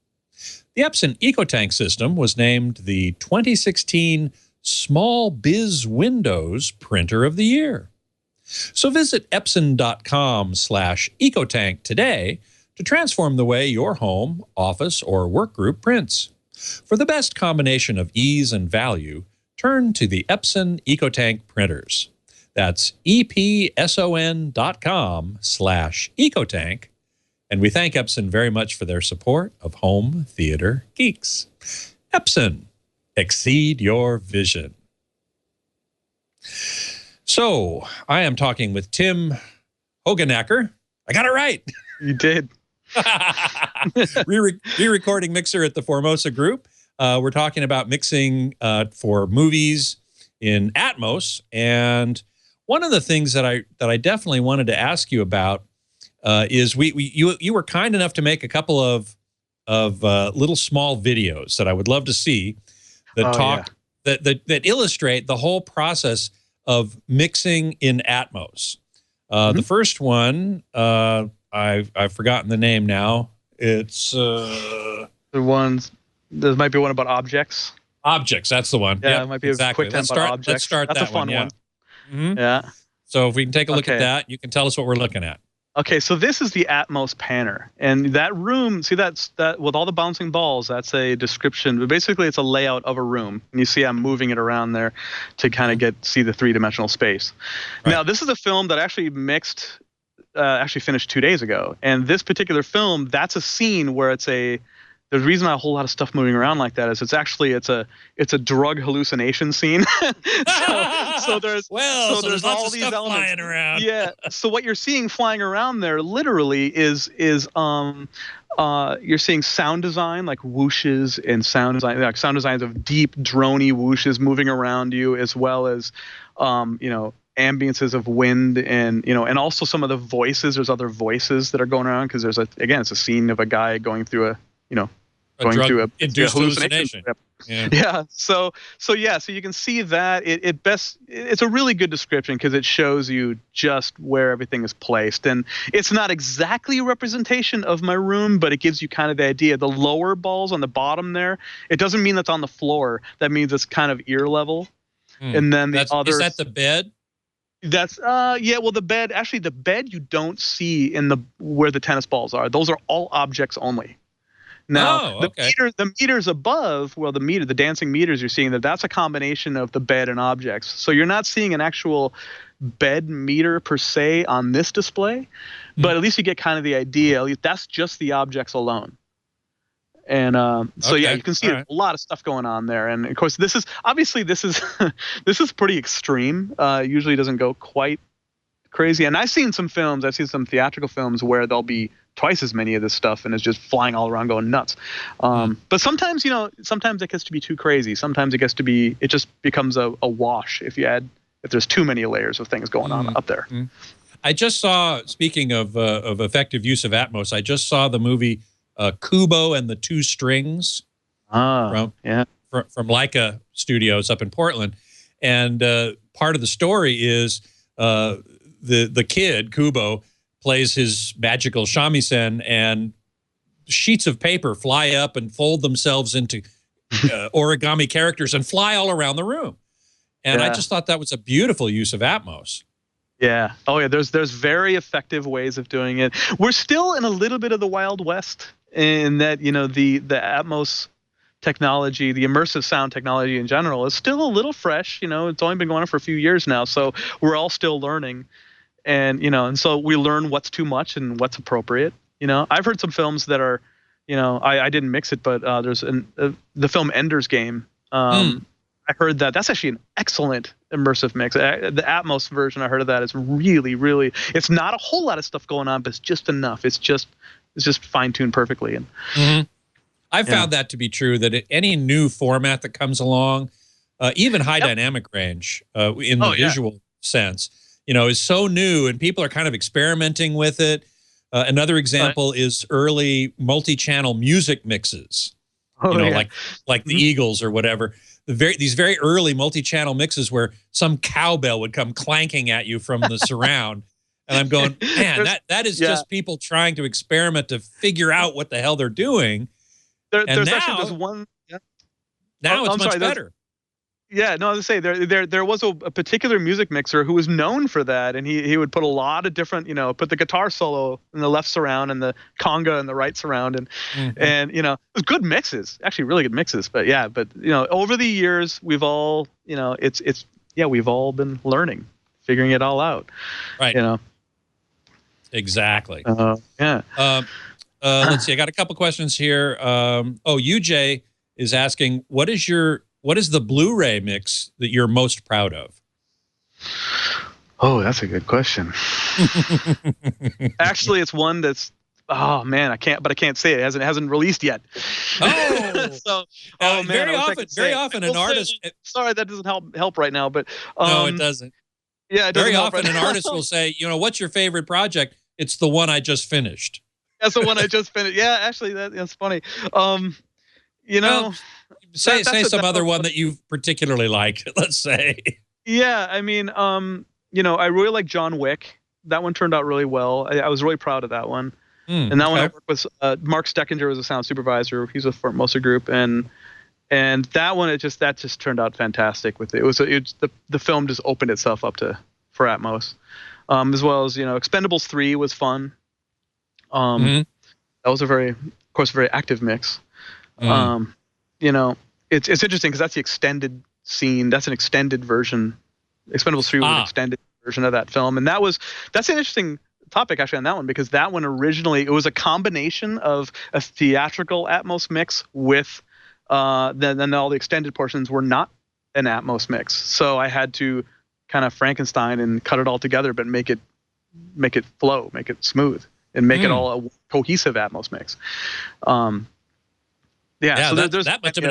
The Epson EcoTank system was named the 2016 Small Biz Windows Printer of the Year. So visit epson.com/ecotank today to transform the way your home, office, or work group prints. For the best combination of ease and value, turn to the Epson EcoTank printers. That's epson.com/ecotank. And we thank Epson very much for their support of Home Theater Geeks. Epson, exceed your vision. So I am talking with Tim Hoogenakker. I got it right. You did. Re-recording mixer at the Formosa Group. We're talking about mixing for movies in Atmos, and one of the things that I definitely wanted to ask you about is you were kind enough to make a couple of little small videos that I would love to see that that illustrate the whole process of mixing in Atmos. The first one I've forgotten the name now. It's the ones. There might be one about objects. Objects, that's the one. Yeah, it might be exactly. a quick time about objects. Let's start that's that a fun one. Mm-hmm. Yeah. So if we can take a look at that, you can tell us what we're looking at. Okay, so this is the Atmos panner, and that room. See that with all the bouncing balls. That's a description. But basically, it's a layout of a room, and you see I'm moving it around there to kind of see the three-dimensional space. Right. Now, this is a film that actually finished 2 days ago, and this particular film, that's a scene where it's a the reason a whole lot of stuff moving around like that is it's a drug hallucination scene. so there's lots all of these stuff elements flying around. Yeah. So what you're seeing flying around there literally is you're seeing sound design, like whooshes and sound design, like sound designs of deep droney whooshes moving around you, as well as ambiances of wind, and and also some of the voices. There's other voices that are going around because it's a scene of a guy going through going through a induced hallucination. Yeah. So you can see that it's a really good description because it shows you just where everything is placed, and it's not exactly a representation of my room, but it gives you kind of the idea. The lower balls on the bottom there, it doesn't mean that's on the floor. That means it's kind of ear level. And then the other, is that the bed? That's well, the bed you don't see where the tennis balls are. Those are all objects only. Now, the meters above, the dancing meters you're seeing, that's a combination of the bed and objects. So you're not seeing an actual bed meter per se on this display, but at least you get kind of the idea. That's just the objects alone. And you can see a lot of stuff going on there. And of course, this is this is pretty extreme. Usually doesn't go quite crazy. And I've seen some theatrical films where there'll be twice as many of this stuff and it's just flying all around going nuts. But sometimes it gets to be too crazy. Sometimes it just becomes a wash if there's too many layers of things going on up there. I just saw, speaking of effective use of Atmos, I just saw the movie Kubo and the Two Strings from Leica Studios up in Portland. And part of the story is the kid, Kubo, plays his magical shamisen, and sheets of paper fly up and fold themselves into origami characters and fly all around the room. And I just thought that was a beautiful use of Atmos. Yeah. Oh, yeah. There's very effective ways of doing it. We're still in a little bit of the Wild West in that, the Atmos technology, the immersive sound technology in general is still a little fresh. It's only been going on for a few years now. So we're all still learning. And, and so we learn what's too much and what's appropriate. I've heard some films that are, I didn't mix it, but there's the film Ender's Game. I heard that's actually an excellent immersive mix. The Atmos version, I heard of that, is really, really, it's not a whole lot of stuff going on, but it's just enough. It's just fine-tuned perfectly. And I've found that to be true, that any new format that comes along, even high dynamic range in the visual sense, is so new, and people are kind of experimenting with it. Another example is early multi-channel music mixes, like the Eagles or whatever. These very early multi-channel mixes where some cowbell would come clanking at you from the surround. And I'm going, man, that is just people trying to experiment to figure out what the hell they're doing. There's actually just one. Now it's much better. Yeah, no, I was going to say there was a particular music mixer who was known for that, and he would put a lot of different, put the guitar solo in the left surround and the conga in the right surround, and it was good mixes, actually really good mixes. But over the years we've all we've all been learning, figuring it all out, right? Exactly. Let's see. I got a couple questions here. UJ is asking, what is the Blu-ray mix that you're most proud of? Oh, that's a good question. Actually, it's one that's, I can't say it. It hasn't released yet. Oh, very often an artist. Sorry, that doesn't help right now, but no, it doesn't. Yeah, it doesn't very often right an artist will say, what's your favorite project? It's the one I just finished. That's the one I just finished. Yeah, actually, that's funny. Say some other one that you particularly liked, let's say. Yeah, I mean, I really like John Wick. That one turned out really well. I was really proud of that one. And that one I worked with Mark Steckinger was a sound supervisor. He's a Formosa group, and that one that just turned out fantastic. With the film just opened itself up for Atmos, as well as Expendables 3 was fun. That was a very active mix. It's interesting because that's the extended scene. That's an extended version. Expendables 3 was an extended version of that film, and that's an interesting topic actually on that one, because that one originally, it was a combination of a theatrical Atmos mix with then all the extended portions were not an Atmos mix. So I had to kind of Frankenstein and cut it all together, but make it flow, make it smooth, and make it all a cohesive Atmos mix. So that must have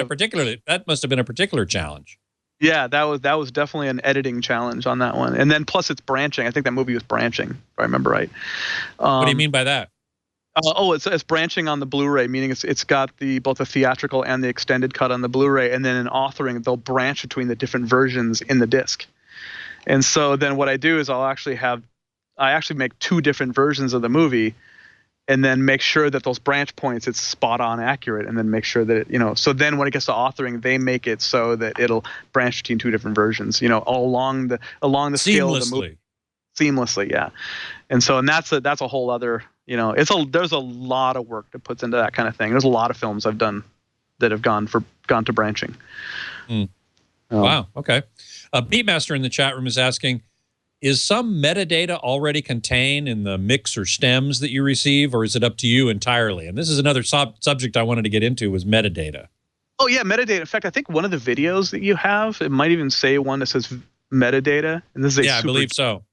been a particular challenge. Yeah, that was definitely an editing challenge on that one. And then plus it's branching. I think that movie was branching, if I remember right. What do you mean by that? It's branching on the Blu-ray, meaning it's got both the theatrical and the extended cut on the Blu-ray, and then in authoring they'll branch between the different versions in the disc. And so then what I do is I actually make 2 different versions of the movie, and then make sure that those branch points, it's spot on accurate, and then make sure that so then when it gets to authoring, they make it so that it'll branch between 2 different versions, all along the scale of the movie. Seamlessly, yeah. And so, and that's a whole other, there's a lot of work that puts into that kind of thing. There's a lot of films I've done that have gone to branching. Wow. Okay. Beatmaster in the chat room is asking, is some metadata already contained in the mix or stems that you receive, or is it up to you entirely? And this is another subject I wanted to get into, was metadata. Oh yeah, metadata. In fact, I think one of the videos that you have, it might even say one that says metadata. And this is I believe so.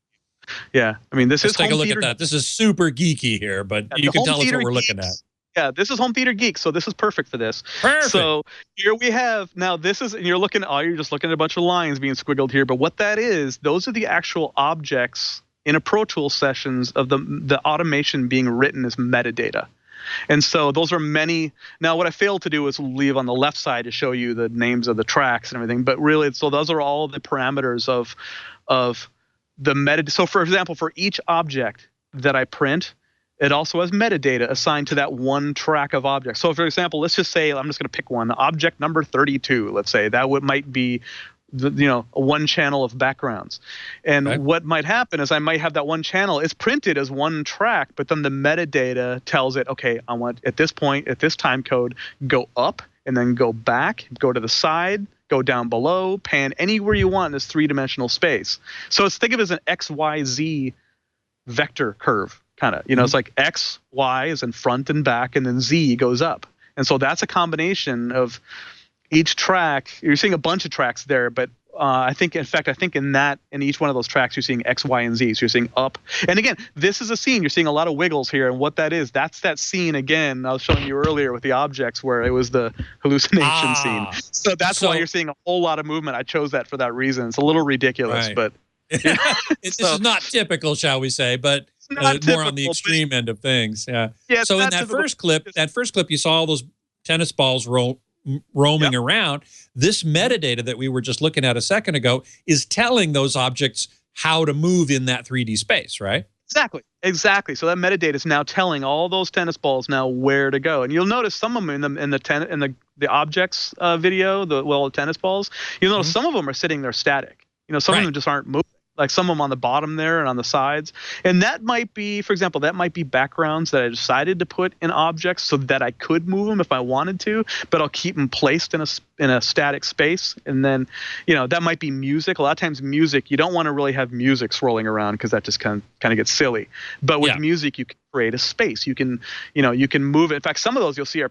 Yeah, I mean, Let's take a look at that. This is super geeky here, but you can tell us what we're looking at. Yeah, this is Home Theater Geeks, so this is perfect for this. Perfect. So here we have, now this is, and you're just looking at a bunch of lines being squiggled here, but what that is, those are the actual objects in a Pro Tools sessions of the automation being written as metadata. And so those are many. Now what I failed to do was leave on the left side to show you the names of the tracks and everything, but really, so those are all the parameters of the metadata. So for example, for each object that I print, it also has metadata assigned to that one track of objects. So for example, let's just say, I'm just going to pick one, object number 32, let's say. That might be one channel of backgrounds. And what might happen is I might have that one channel, it's printed as one track, but then the metadata tells it, okay, I want at this point, at this time code, go up and then go back, go to the side, go down below, pan anywhere you want in this 3-dimensional space. So think of it as an XYZ vector curve. Kind of, it's like X, Y is in front and back, and then Z goes up. And so that's a combination of each track. You're seeing a bunch of tracks there, but I think in each one of those tracks, you're seeing X, Y, and Z. So you're seeing up. And again, this is a scene. You're seeing a lot of wiggles here. And what that is, that's that scene again I was showing you earlier with the objects where it was the hallucination scene. So that's why you're seeing a whole lot of movement. I chose that for that reason. It's a little ridiculous, but this is not typical, shall we say, but more on the extreme end of things. Yeah. So in that first clip, you saw all those tennis balls roaming around. This metadata that we were just looking at a second ago is telling those objects how to move in that 3D space, right? Exactly. So that metadata is now telling all those tennis balls now where to go. And you'll notice some of them in the objects video, the tennis balls. You'll notice some of them are sitting there static. Some of them just aren't moving. Like some of them on the bottom there and on the sides. And that might be, for example, backgrounds that I decided to put in objects so that I could move them if I wanted to, but I'll keep them placed in a static space. And then, that might be music. A lot of times music, you don't want to really have music swirling around because that just kind of gets silly. But with music, you can create a space. You can move it. In fact, some of those you'll see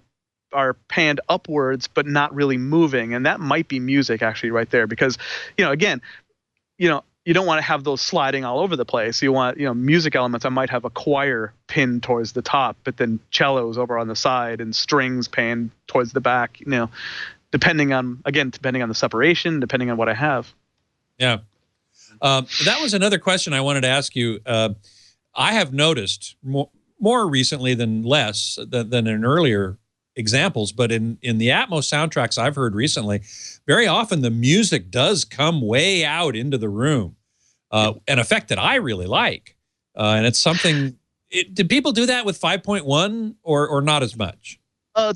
are panned upwards, but not really moving. And that might be music actually right there because, again, you don't want to have those sliding all over the place. You want, music elements. I might have a choir pinned towards the top, but then cellos over on the side and strings panned towards the back, depending on the separation, depending on what I have. Yeah. That was another question I wanted to ask you. I have noticed more recently than less than in earlier examples, but in the Atmos soundtracks I've heard recently, very often the music does come way out into the room, an effect that I really like. And it's something, did people do that with 5.1 or not as much?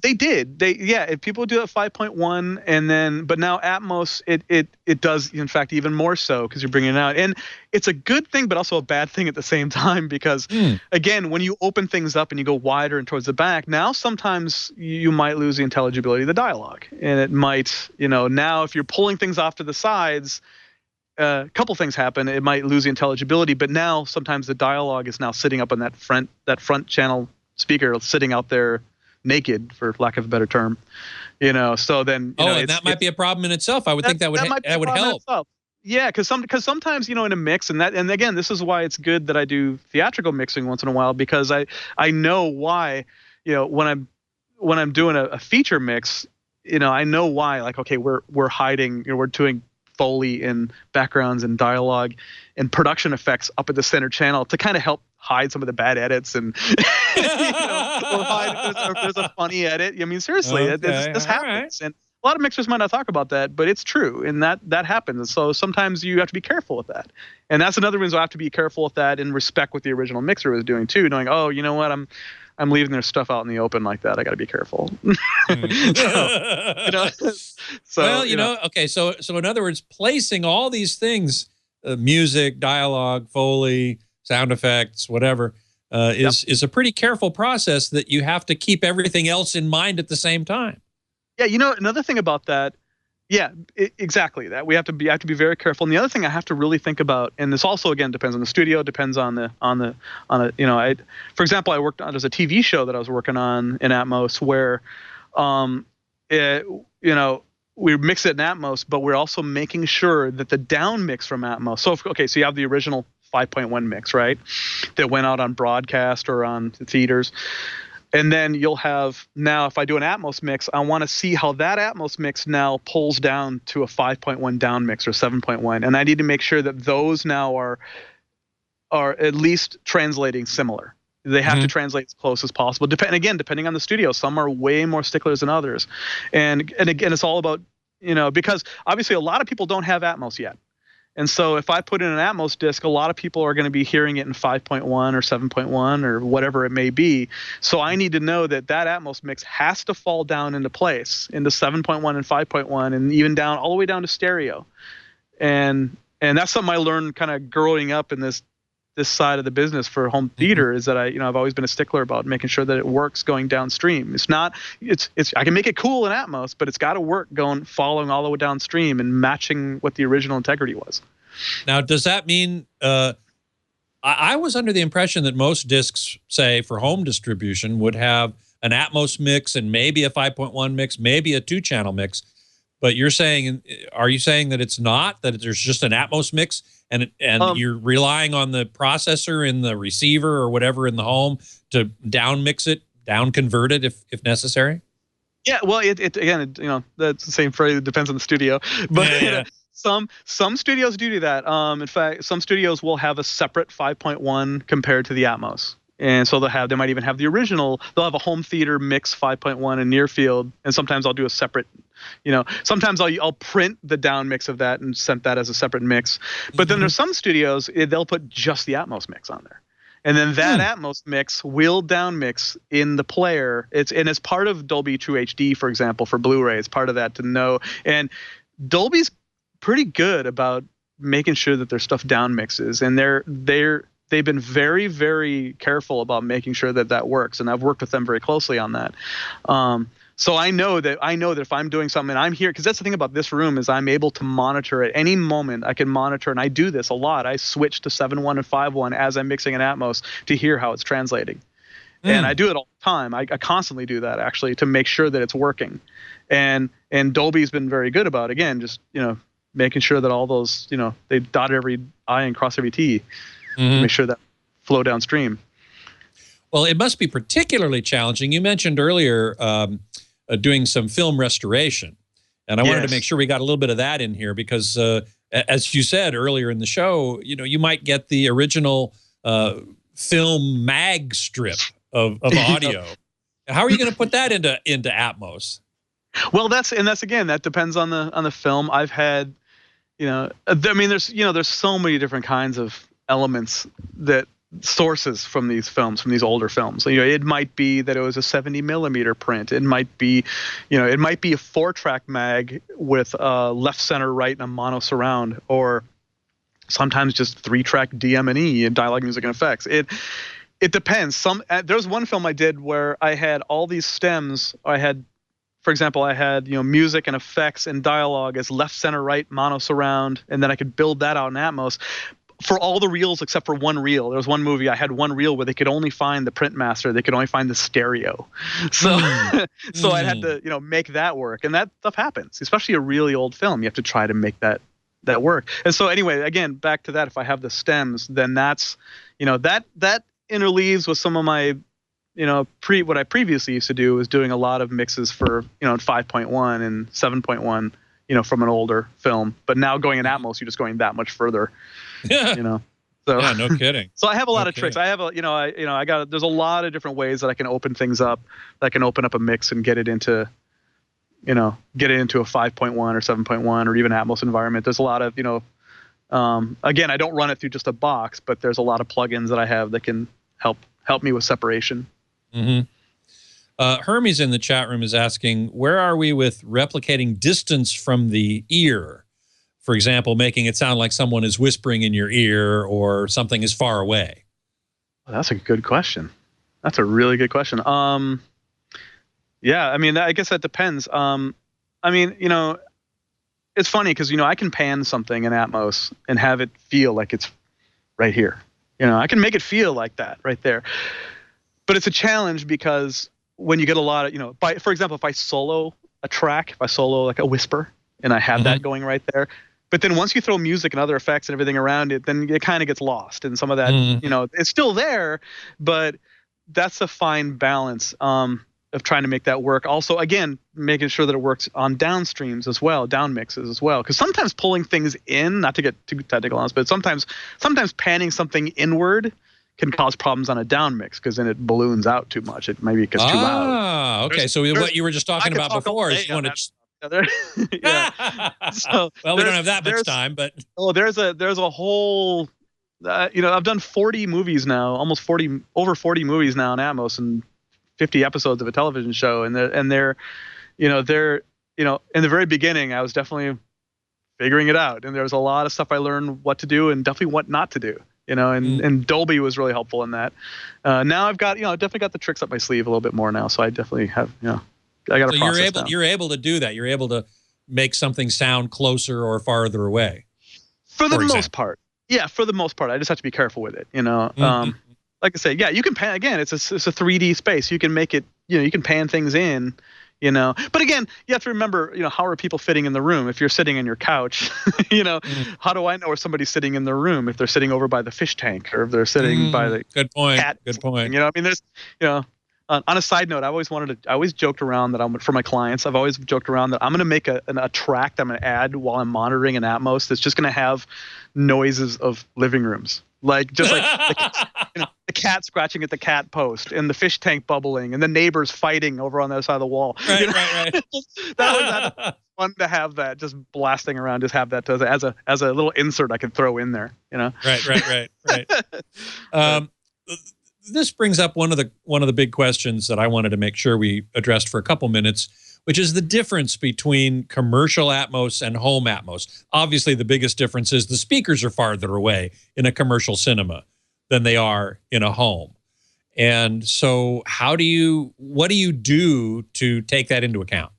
They did. If people do it 5.1 but now Atmos, it does, in fact, even more so because you're bringing it out. And it's a good thing, but also a bad thing at the same time because, again, when you open things up and you go wider and towards the back, now sometimes you might lose the intelligibility of the dialogue. And it might, now if you're pulling things off to the sides, a couple things happen. It might lose the intelligibility, but now sometimes the dialogue is now sitting up on that front channel speaker, sitting out there naked, for lack of a better term. So then and that might be a problem in itself. I would think that would help. Yeah, because sometimes in a mix, and again, this is why it's good that I do theatrical mixing once in a while, because I know why. When I'm doing a feature mix, I know why. Like, okay, we're hiding, we're doing Foley and backgrounds and dialogue and production effects up at the center channel to kind of help hide some of the bad edits, and or hide if there's a funny edit. I mean, seriously, this happens. Right. And a lot of mixers might not talk about that, but it's true, and that happens. And so sometimes you have to be careful with that. And that's another reason I have to be careful with that and respect what the original mixer was doing too, knowing, oh, you know what, I'm leaving their stuff out in the open like that. I got to be careful. Okay. So in other words, placing all these things, music, dialogue, Foley, sound effects, whatever, is a pretty careful process that you have to keep everything else in mind at the same time. Yeah. Another thing about that. Yeah, exactly. That we have to be very careful. And the other thing I have to really think about, and this also again depends on the studio, depends on for example, I worked on, there's a TV show that I was working on in Atmos where, we mix it in Atmos, but we're also making sure that the down mix from Atmos. So you have the original 5.1 mix, right, that went out on broadcast or on theaters. And then you'll have, now if I do an Atmos mix, I want to see how that Atmos mix now pulls down to a 5.1 down mix or 7.1. And I need to make sure that those now are at least translating similar. They have to translate as close as possible. Depending on the studio, some are way more sticklers than others. And again, it's all about, because obviously a lot of people don't have Atmos yet. And so if I put in an Atmos disc, a lot of people are going to be hearing it in 5.1 or 7.1 or whatever it may be. So I need to know that Atmos mix has to fall down into place, into 7.1 and 5.1, and even down all the way down to stereo. And that's something I learned kind of growing up in this side of the business for home theater, is that I've always been a stickler about making sure that it works going downstream. I can make it cool in Atmos, but it's got to work following all the way downstream and matching what the original integrity was. Now, does that mean, I was under the impression that most discs, say for home distribution, would have an Atmos mix and maybe a 5.1 mix, maybe a 2-channel mix. But are you saying that it's not, that there's just an Atmos mix and you're relying on the processor in the receiver or whatever in the home to down mix it, down convert it if necessary? Yeah, well, that's the same phrase. It depends on the studio, but some studios do that. In fact, some studios will have a separate 5.1 compared to the Atmos. And so they might even have the original. They'll have a home theater mix 5.1 in near field, and sometimes I'll do a separate. Sometimes I'll print the down mix of that and send that as a separate mix. But then there's some studios, they'll put just the Atmos mix on there, and then that Atmos mix will down mix in the player. It's part of Dolby True HD, for example, for Blu-ray. It's part of that to know. And Dolby's pretty good about making sure that their stuff down mixes, and they've been very, very careful about making sure that works, and I've worked with them very closely on that. So I know that if I'm doing something and I'm here, because that's the thing about this room, is I'm able to monitor at any moment. I can monitor, and I do this a lot. I switch to 7.1 and 5.1 as I'm mixing an Atmos to hear how it's translating. And I do it all the time. I constantly do that, actually, to make sure that it's working. And Dolby's been very good about, again, just making sure that all those, they dot every I and cross every T. To make sure that flow downstream. Well, it must be particularly challenging. You mentioned earlier doing some film restoration, and I wanted to make sure we got a little bit of that in here because, as you said earlier in the show, you might get the original film mag strip of audio. How are you going to put that into Atmos? Well, that's again, that depends on the film. I've had, there's so many different kinds of elements, that sources from these films, from these older films. It might be that it was a 70 millimeter print. It might be, it might be a 4-track mag with left, center, right, and a mono surround, or sometimes just 3-track DM&E and dialogue, music, and effects. It It depends. There was one film I did where I had all these stems. I had for example, I had music and effects and dialogue as left, center, right, mono, surround, and then I could build that out in Atmos for all the reels except for one reel. There was one movie I had one reel where they could only find the print master, they could only find the stereo. So so I had to make that work, and that stuff happens, especially a really old film. You have to try to make that work. And so anyway, again, back to that, if I have the stems, then that's that interleaves with some of my what I previously used to do was doing a lot of mixes for 5.1 and 7.1 from an older film, but now going in Atmos, you're just going that much further. So yeah, no kidding. So I have a lot of tricks. I have there's a lot of different ways that I can open things up, that I can open up a mix and get it into a 5.1 or 7.1 or even Atmos environment. There's a lot of again, I don't run it through just a box, but there's a lot of plugins that I have that can help me with separation. Hermes in the chat room is asking, where are we with replicating distance from the ear? For example, making it sound like someone is whispering in your ear or something is far away. Well, that's a good question. That's a really good question. Yeah, I mean, I guess that depends. I mean, it's funny because, I can pan something in Atmos and have it feel like it's right here. I can make it feel like that right there. But it's a challenge because when you get a lot of, for example, if I solo a track, if I solo like a whisper and I have that going right there, but then once you throw music and other effects and everything around it, then it kind of gets lost. And some of that, it's still there, but that's a fine balance of trying to make that work. Also, again, making sure that it works on downstreams as well, down mixes as well. Because sometimes pulling things in, not to get too technical on this, but sometimes panning something inward can cause problems on a down mix because then it balloons out too much. It maybe gets too loud. Ah, okay. So what you were just talking about before is you want to. Yeah. So well, we don't have that much time, but there's a whole. I've done 40 movies now, over 40 movies now in Atmos, and 50 episodes of a television show, and they're in the very beginning, I was definitely figuring it out, and there's a lot of stuff I learned what to do and definitely what not to do. And Dolby was really helpful in that. Now I've got, definitely got the tricks up my sleeve a little bit more now. So I definitely have, I got to process now. You're able to do that. You're able to make something sound closer or farther away. For the most part. Yeah, for the most part. I just have to be careful with it, like I said, yeah, you can pan, again, it's a 3D space. You can make it, you can pan things in, but again, you have to remember, how are people fitting in the room? If you're sitting on your couch, how do I know if somebody's sitting in the room, if they're sitting over by the fish tank or if they're sitting by the good point. cat? Good point. I mean, there's, on a side note, I always joked around that for my clients, I've always joked around that I'm going to make a track that I'm going to add while I'm monitoring in Atmos that's just going to have noises of living rooms. Just like the cat scratching at the cat post and the fish tank bubbling and the neighbors fighting over on the other side of the wall. Right. That was fun to have that just blasting around. Just have that as a little insert I could throw in there. Right. This brings up one of the big questions that I wanted to make sure we addressed for a couple minutes, which is the difference between commercial Atmos and home Atmos. Obviously, the biggest difference is the speakers are farther away in a commercial cinema than they are in a home. And so what do you do to take that into account?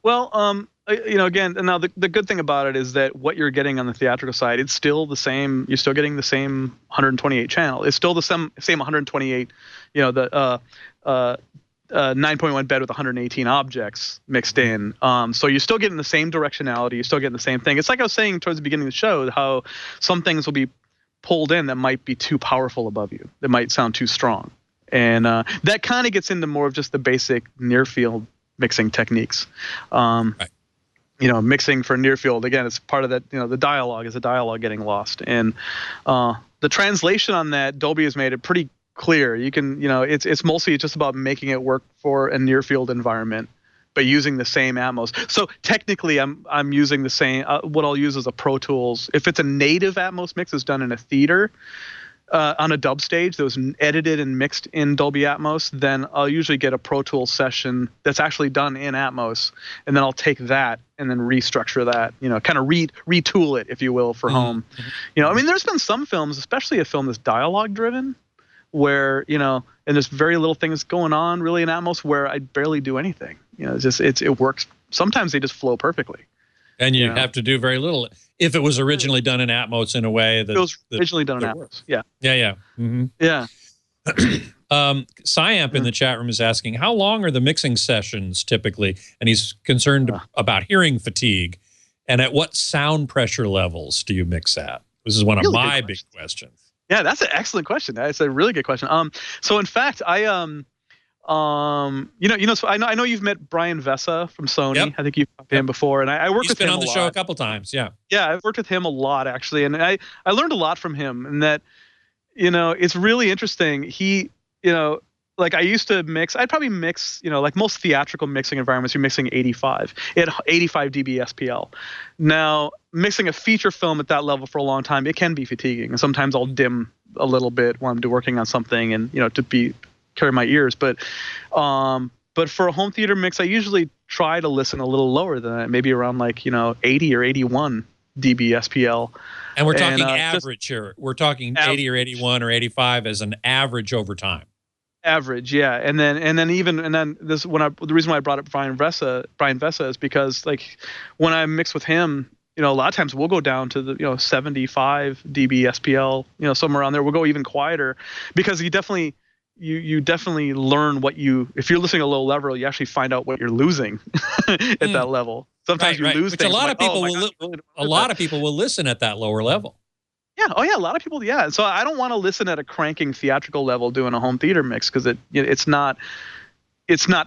Well, again, now the good thing about it is that what you're getting on the theatrical side, it's still the same. You're still getting the same 128 channel. It's still the same 128, the 9.1 bed with 118 objects mixed in. So you're still getting the same directionality. You're still getting the same thing. It's like I was saying towards the beginning of the show, how some things will be pulled in that might be too powerful above you. That might sound too strong. And that kind of gets into more of just the basic near field mixing techniques. Right. Mixing for near field, again, it's part of that, the dialogue is a dialogue getting lost. And the translation on that, Dolby has made it pretty clear. You can, it's mostly just about making it work for a near field environment, but using the same Atmos. So technically I'm using the same, what I'll use is a Pro Tools. If it's a native Atmos mix that's done in a theater, on a dub stage that was edited and mixed in Dolby Atmos, then I'll usually get a Pro Tools session that's actually done in Atmos, and then I'll take that and then restructure that, kind of retool it, if you will, for home. I mean, there's been some films, especially a film that's dialogue driven, where, and there's very little things going on really in Atmos where I barely do anything. It's just, it works. Sometimes they just flow perfectly. And you have to do very little if it was originally done in Atmos in a way that... It was originally done in Atmos, yeah. Yeah. Mm-hmm. Yeah. Cyamp in the chat room is asking, how long are the mixing sessions typically? And he's concerned about hearing fatigue. And at what sound pressure levels do you mix at? This is one of my big questions. Yeah, that's an excellent question. That's a really good question. So in fact, I so I know you've met Brian Vessa from Sony. Yep. I think you've talked to him before, and I worked with him a lot. He's been on the show a couple times. Yeah. Yeah, I've worked with him a lot actually, and I learned a lot from him. And that, it's really interesting. He, like I used to mix. I'd probably mix, like most theatrical mixing environments, you're mixing 85 at 85 dB SPL. Now, mixing a feature film at that level for a long time, it can be fatiguing, and sometimes I'll dim a little bit when I'm working on something, and to carry my ears. But for a home theater mix, I usually try to listen a little lower than that, maybe around like 80 or 81 dB SPL. And we're talking average here. We're talking 80 or 81 or 85 as an average over time. Average, yeah. And then the reason why I brought up Brian Vessa is because like when I mix with him, a lot of times we'll go down to the 75 dB SPL, somewhere around there. We'll go even quieter because you definitely learn if you're listening at a low level, you actually find out what you're losing at that level. Sometimes you lose things. A lot of people will listen at that lower level. Yeah. Oh, yeah. A lot of people. Yeah. So I don't want to listen at a cranking theatrical level doing a home theater mix because it's not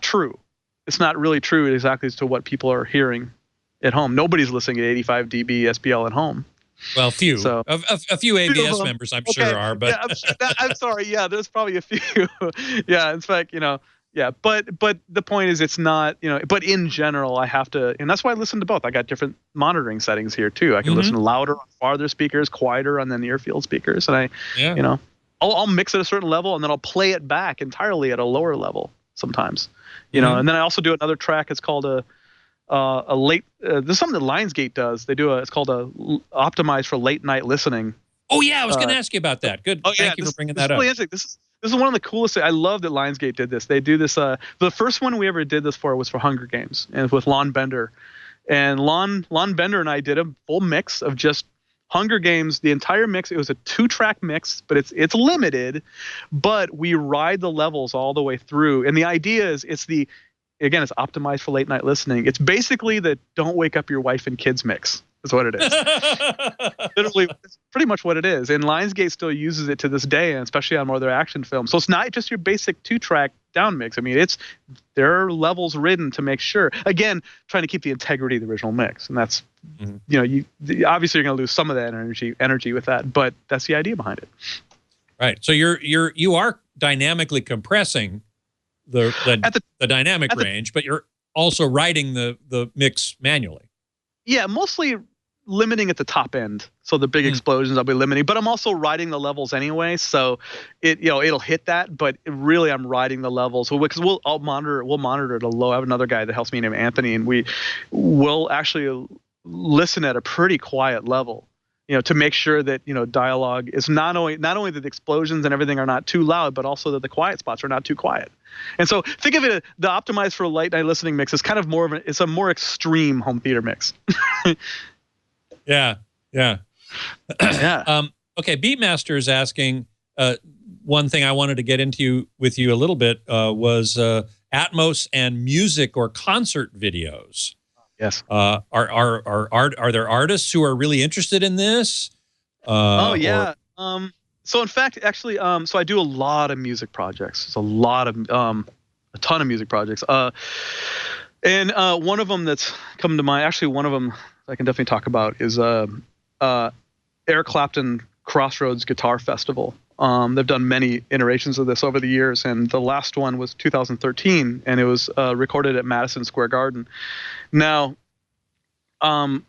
true. It's not really true exactly as to what people are hearing at home. Nobody's listening at 85 dB SPL at home. Well, a few ABS members, I'm sure are, but yeah, I'm sorry. Yeah, there's probably a few. Yeah, in fact, yeah, but the point is, it's not, but in general, I have to, and that's why I listen to both. I got different monitoring settings here too. I can listen louder on farther speakers, quieter on the near field speakers, and I'll mix at a certain level, and then I'll play it back entirely at a lower level sometimes, and then I also do another track. It's called a late. There's something that Lionsgate does. They do it's called a optimized for late night listening. Oh yeah, I was going to ask you about that. Good. Thank you for bringing that up. Really this is one of the coolest. I love that Lionsgate did this. They do this. The first one we ever did this for was for Hunger Games, and with Lon Bender, and Lon Bender and I did a full mix of just Hunger Games, the entire mix. It was a 2-track mix, but it's limited, but we ride the levels all the way through. And the idea is it's optimized for late night listening. It's basically the don't wake up your wife and kids mix. That's what it is. Literally, it's pretty much what it is. And Lionsgate still uses it to this day, and especially on more of their action films. So it's not just your basic 2-track down mix. I mean, there are levels written to make sure. Again, trying to keep the integrity of the original mix, and that's obviously you're going to lose some of that energy with that, but that's the idea behind it. Right. So you are dynamically compressing the dynamic range, but you're also writing the mix manually. Yeah, mostly limiting at the top end. So the big explosions I'll be limiting, but I'm also riding the levels anyway. So it'll hit that, but really I'm riding the levels. Because we'll monitor it a low. I have another guy that helps me named Anthony, and we'll actually listen at a pretty quiet level, to make sure that, dialogue is not only that the explosions and everything are not too loud, but also that the quiet spots are not too quiet. And so think of it, the optimized for late night listening mix is kind of it's a more extreme home theater mix. Yeah. Okay, Beatmaster is asking, one thing I wanted to get into with you a little bit was Atmos and music or concert videos. Yes. Are there artists who are really interested in this? So in fact, actually, so I do a lot of music projects. It's a ton of music projects. And one of them that's come to mind, actually one of them I can definitely talk about is Eric Clapton Crossroads Guitar Festival. They've done many iterations of this over the years, and the last one was 2013, and it was recorded at Madison Square Garden. Now, that's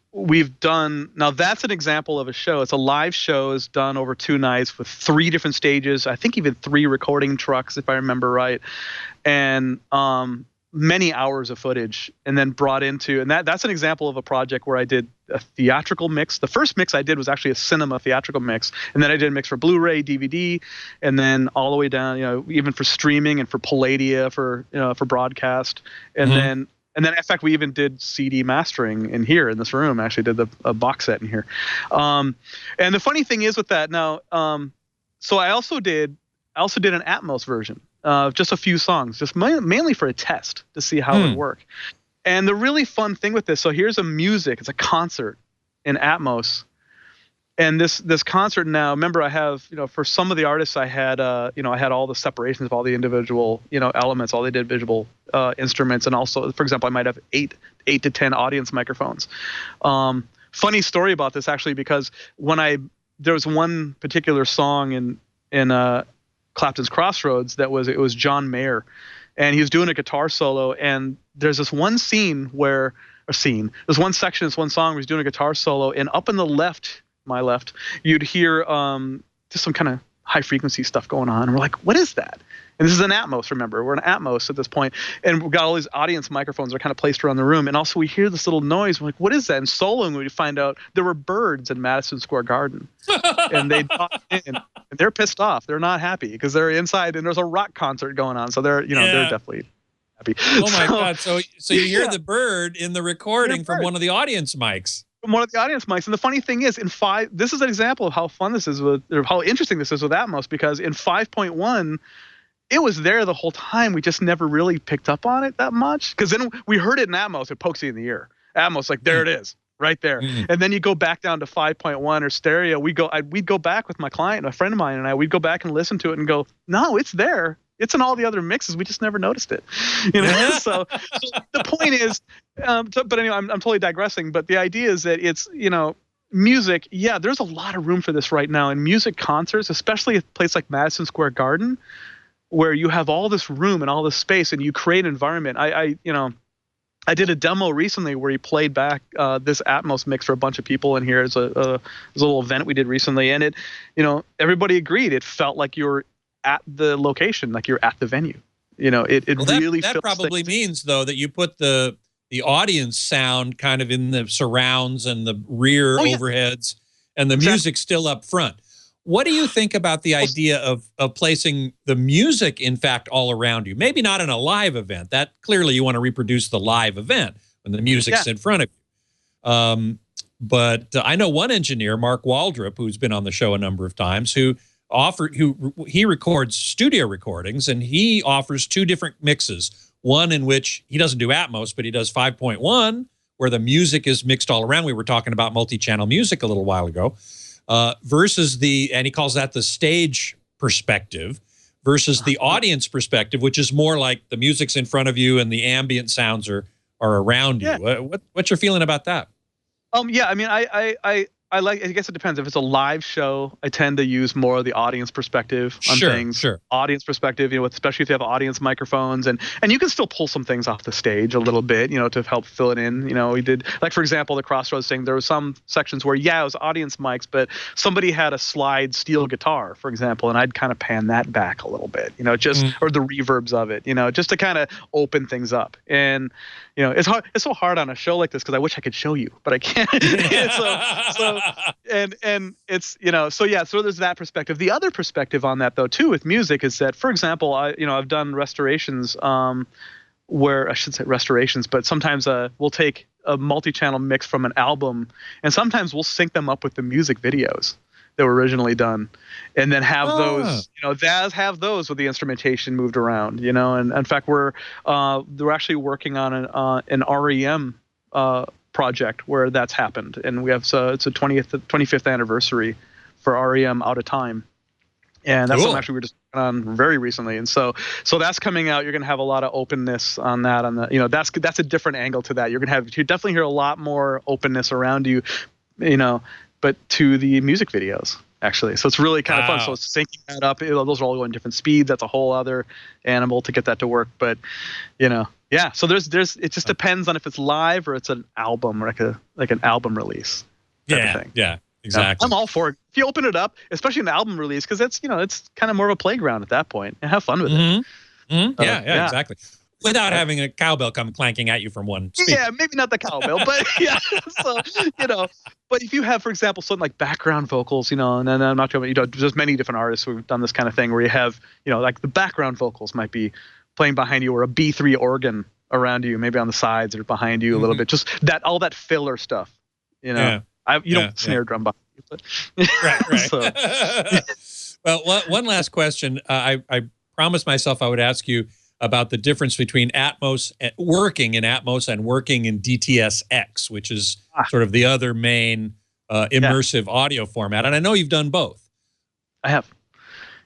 an example of a show. It's a live show. It's done over 2 nights with 3 different stages. I think even 3 recording trucks, if I remember right, and many hours of footage, and then brought into, and that's an example of a project where I did a theatrical mix. The first mix I did was actually a cinema theatrical mix, and then I did a mix for Blu-ray, DVD, and then all the way down, even for streaming and for Palladia for broadcast, and then in fact we even did CD mastering in here in this room. Actually did a box set in here, and the funny thing is with that now, so I also did an Atmos version. Just a few songs, just mainly for a test to see how it would work. And the really fun thing with this, so here's it's a concert in Atmos. And this concert now, remember I have, for some of the artists I had, I had all the separations of all the individual, elements, all the individual instruments. And also, for example, I might have eight to 10 audience microphones. Funny story about this actually, because there was one particular song in Clapton's Crossroads it was John Mayer, and he was doing a guitar solo, and there's this one section, this one song where he's doing a guitar solo, and up in my left, you'd hear just some kind of high frequency stuff going on, and we're like, what is that? And this is an Atmos, remember, we're in Atmos at this point, and we've got all these audience microphones that are kind of placed around the room, and also we hear this little noise, we're like, what is that? And soloing, we find out there were birds in Madison Square Garden, and they popped in, and they're pissed off, they're not happy, because they're inside, and there's a rock concert going on, so they're definitely happy. Oh my God, so you hear the bird in the recording from one of the audience mics. From one of the audience mics. And the funny thing is, this is an example of how fun this is or how interesting this is with Atmos, because in 5.1, it was there the whole time. We just never really picked up on it that much. Because then we heard it in Atmos, it pokes you in the ear. Atmos, like, there it is, right there. And then you go back down to 5.1 or stereo. We'd go back with my client, a friend of mine and I, we'd go back and listen to it and go, no, it's there. It's in all the other mixes. We just never noticed it. So the point is, but anyway, I'm totally digressing. But the idea is that it's, music. Yeah, there's a lot of room for this right now in music concerts, especially a place like Madison Square Garden, where you have all this room and all this space, and you create an environment. I did a demo recently where he played back this Atmos mix for a bunch of people in here. It's a little event we did recently, and it, everybody agreed. It felt like you were at the location, like you're at the venue. That probably means though that you put the audience sound kind of in the surrounds and the rear overheads, and the music's still up front. What do you think about the idea of placing the music, in fact, all around you? Maybe not in a live event. That clearly you want to reproduce the live event when the music's in front of you. But I know one engineer, Mark Waldrop, who's been on the show a number of times, he records studio recordings, and he offers two different mixes. One in which he doesn't do Atmos, but he does 5.1, where the music is mixed all around. We were talking about multi-channel music a little while ago. Versus and he calls that the stage perspective, versus the audience perspective, which is more like the music's in front of you and the ambient sounds are around you. What's your feeling about that? Yeah, I mean, I guess it depends. If it's a live show, I tend to use more of the audience perspective on things. Sure. Audience perspective, especially if you have audience microphones, and you can still pull some things off the stage a little bit, to help fill it in. We did, like, for example, the Crossroads thing. There were some sections where, it was audience mics, but somebody had a slide steel guitar, for example, and I'd kind of pan that back a little bit, or the reverbs of it, just to kind of open things up. And it's hard. It's so hard on a show like this because I wish I could show you, but I can't. And it's, so there's that perspective. The other perspective on that, though, too, with music is that, for example, I've done restorations where, I should say restorations, but sometimes we'll take a multi-channel mix from an album, and sometimes we'll sync them up with the music videos that were originally done, and then have those, have those with the instrumentation moved around, and in fact, we're actually working on an REM project where that's happened, and we have it's a 25th anniversary for REM Out of Time, and that's something actually we're just on very recently, and so that's coming out. You're going to have a lot of openness on that, that's a different angle to that. You definitely hear a lot more openness around you, but to the music videos, actually. So it's really kind of fun. So it's syncing that up. Those are all going different speeds. That's a whole other animal to get that to work. But, so there's it just depends on if it's live or it's an album, or like an album release. Yeah, exactly. I'm all for it. If you open it up, especially an album release, because it's kind of more of a playground at that point, and have fun with it. Yeah, exactly. Without having a cowbell come clanking at you from one speaker. Yeah, maybe not the cowbell, but yeah. So, but if you have, for example, something like background vocals, and then I'm not talking about, there's many different artists who've done this kind of thing where you have, like the background vocals might be playing behind you or a B3 organ around you, maybe on the sides or behind you a little bit, just all that filler stuff, you don't snare drum behind you, but right. Well, one last question. I promised myself I would ask you about the difference between Atmos, working in Atmos and working in DTS-X, which is sort of the other main immersive audio format. And I know you've done both. I have.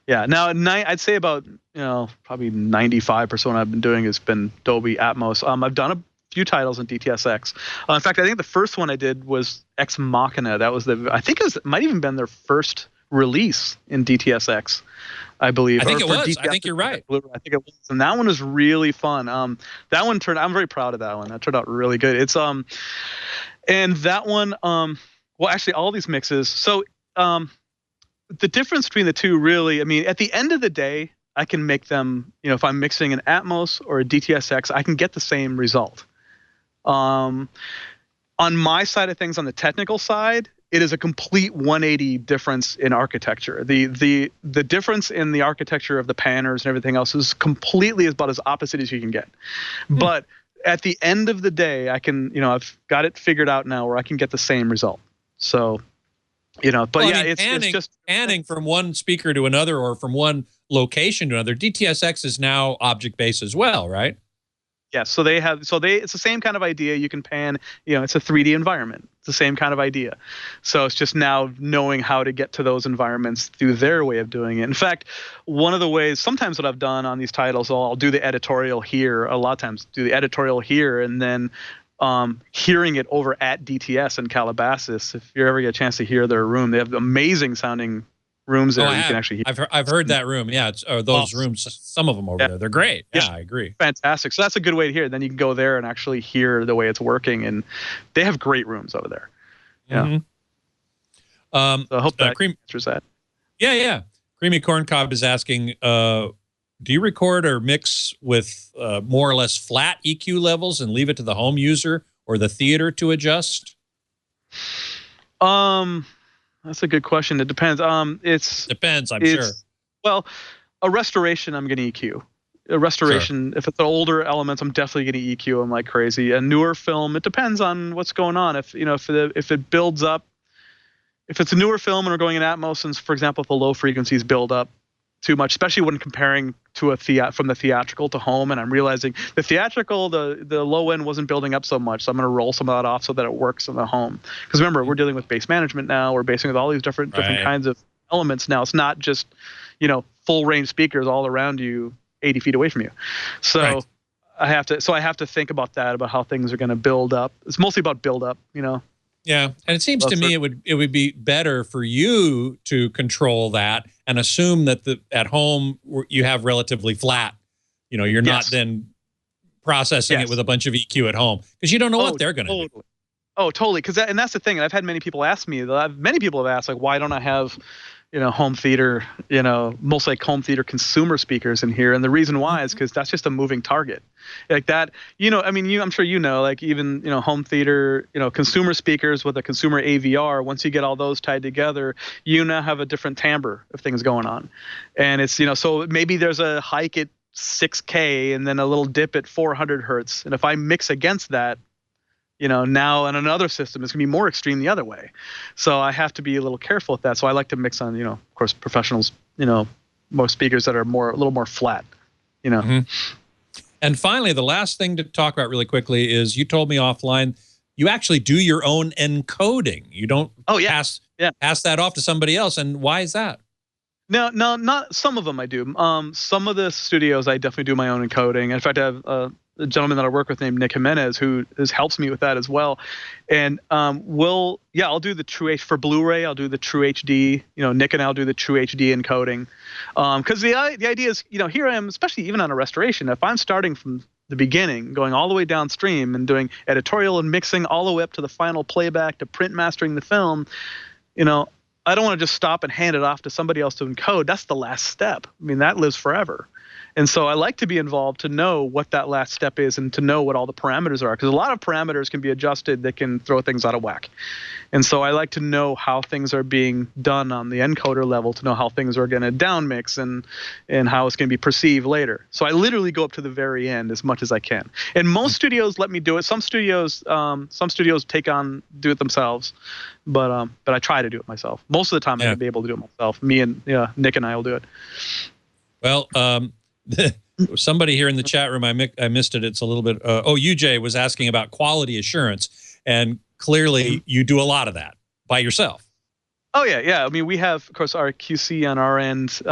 Yeah. Now, I'd say about, probably 95% of what I've been doing has been Dolby Atmos. I've done a few titles in DTS-X. In fact, I think the first one I did was Ex Machina. That was it might even been their first release in DTS-X. I believe. I think it was. I think you're right. I think it was, and that one was really fun. That one I'm very proud of that one. That turned out really good. It's and that one, well, actually, all these mixes. So, the difference between the two, really, I mean, at the end of the day, I can make them. If I'm mixing an Atmos or a DTS-X, I can get the same result. On my side of things, on the technical side, it is a complete 180 difference in architecture. The difference in the architecture of the panners and everything else is completely about as opposite as you can get. But at the end of the day, I can, I've got it figured out now where I can get the same result. So, it's just panning from one speaker to another or from one location to another. DTS-X is now object-based as well, right? Yeah, it's the same kind of idea. You can pan, it's a 3D environment. It's the same kind of idea. So it's just now knowing how to get to those environments through their way of doing it. In fact, one of the ways, sometimes what I've done on these titles, I'll do the editorial here, a lot of times do the editorial here, and then hearing it over at DTS in Calabasas. If you ever get a chance to hear their room, they have amazing sounding rooms there. You can actually hear. I've heard that room. Yeah, those rooms. Some of them over there. They're great. Yeah, I agree. Fantastic. So that's a good way to hear it. Then you can go there and actually hear the way it's working, and they have great rooms over there. Yeah. So I hope that answers that. Yeah. Creamy Corncob is asking, do you record or mix with more or less flat EQ levels and leave it to the home user or the theater to adjust? That's a good question. It depends. Depends, I'm sure. Well, a restoration, I'm going to EQ. A restoration, if it's the older elements, I'm definitely going to EQ them like crazy. A newer film, it depends on what's going on. If it builds up, if it's a newer film and we're going in Atmos, and for example, if the low frequencies build up too much, especially when comparing to from the theatrical to home, and I'm realizing the theatrical, the low end wasn't building up so much, so I'm going to roll some of that off so that it works in the home. Because remember, we're dealing with bass management now. We're basing with all these different kinds of elements now. It's not just full range speakers all around you, 80 feet away from you. So I have to think about that, about how things are going to build up. It's mostly about build up, Yeah, and it seems to me it would be better for you to control that and assume that at home you have relatively flat. You're not then processing it with a bunch of EQ at home because you don't know what they're going to do. Oh, totally. And that's the thing. And I've had many people ask me. Many people have asked, like, why don't I have home theater, most like home theater consumer speakers in here. And the reason why is because that's just a moving target like that. I'm sure like even, home theater, consumer speakers with a consumer AVR, once you get all those tied together, you now have a different timbre of things going on. And it's, so maybe there's a hike at 6K and then a little dip at 400 Hertz. And if I mix against that, now in another system, it's going to be more extreme the other way. So I have to be a little careful with that. So I like to mix on, of course, professionals, most speakers that are a little more flat, And finally, the last thing to talk about really quickly is you told me offline, you actually do your own encoding. You don't pass that off to somebody else. And why is that? No, not some of them I do. Some of the studios I definitely do my own encoding. In fact, I have a gentleman that I work with named Nick Jimenez who helps me with that as well. And I'll do the True H for Blu-ray. I'll do the True HD. Nick and I'll do the True HD encoding. Because the idea is, here I am, especially even on a restoration. If I'm starting from the beginning, going all the way downstream and doing editorial and mixing all the way up to the final playback to print mastering the film, I don't want to just stop and hand it off to somebody else to encode. That's the last step. I mean, that lives forever. And so I like to be involved to know what that last step is and to know what all the parameters are, because a lot of parameters can be adjusted that can throw things out of whack. And so I like to know how things are being done on the encoder level, to know how things are going to downmix and how it's going to be perceived later. So I literally go up to the very end as much as I can. And most studios let me do it. Some studios do it themselves, but I try to do it myself. Most of the time, I'm going to be able to do it myself. Me and Nick and I will do it. Well, somebody here in the chat room, I missed it. It's a little bit. UJ was asking about quality assurance, and clearly you do a lot of that by yourself. Oh yeah. I mean, we have, of course, our QC on our end.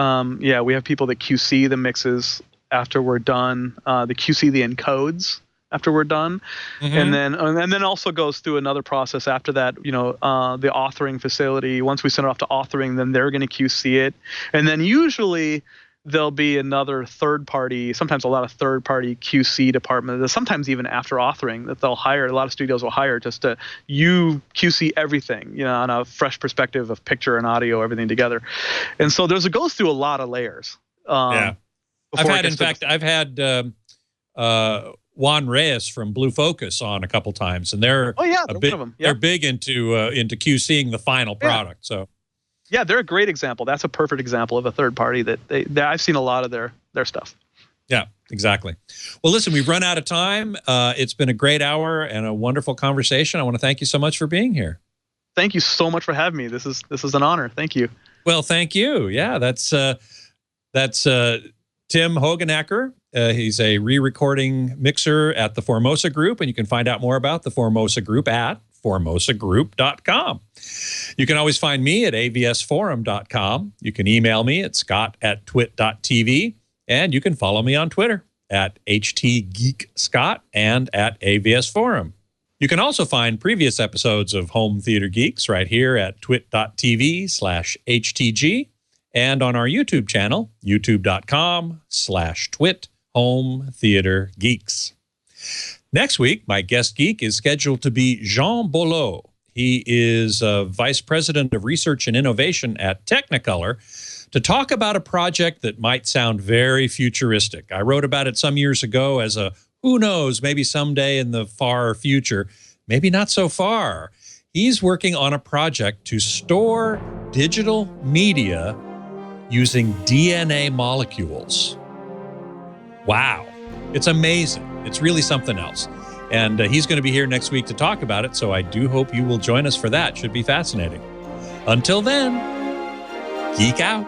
We have people that QC the mixes after we're done. The QC the encodes after we're done, and then also goes through another process after that. The authoring facility. Once we send it off to authoring, then they're going to QC it, and then usually there'll be another third party, sometimes a lot of third party QC department, sometimes even after authoring, that they'll hire. A lot of studios will hire just to QC everything, on a fresh perspective of picture and audio, everything together. And so it goes through a lot of layers. I've had Juan Reyes from Blue Focus on a couple times, and they're they're big into QCing the final product. So. Yeah, they're a great example. That's a perfect example of a third party that I've seen a lot of their stuff. Yeah, exactly. Well, listen, we've run out of time. It's been a great hour and a wonderful conversation. I want to thank you so much for being here. Thank you so much for having me. This is an honor. Thank you. Well, thank you. Yeah, that's Tim Hoogenakker. He's a re-recording mixer at the Formosa Group, and you can find out more about the Formosa Group at formosagroup.com. You can always find me at avsforum.com. You can email me at scott@twit.tv, and you can follow me on Twitter at htgeekscott and at avsforum. You can also find previous episodes of Home Theater Geeks right here at twit.tv/htg and on our YouTube channel, youtube.com/twit Home Theater Geeks. Next week, my guest geek is scheduled to be Jean Boileau. He is Vice President of Research and Innovation at Technicolor, to talk about a project that might sound very futuristic. I wrote about it some years ago as a, who knows, maybe someday in the far future, maybe not so far. He's working on a project to store digital media using DNA molecules. Wow, it's amazing. It's really something else. And he's going to be here next week to talk about it, so I do hope you will join us for that. Should be fascinating. Until then, geek out.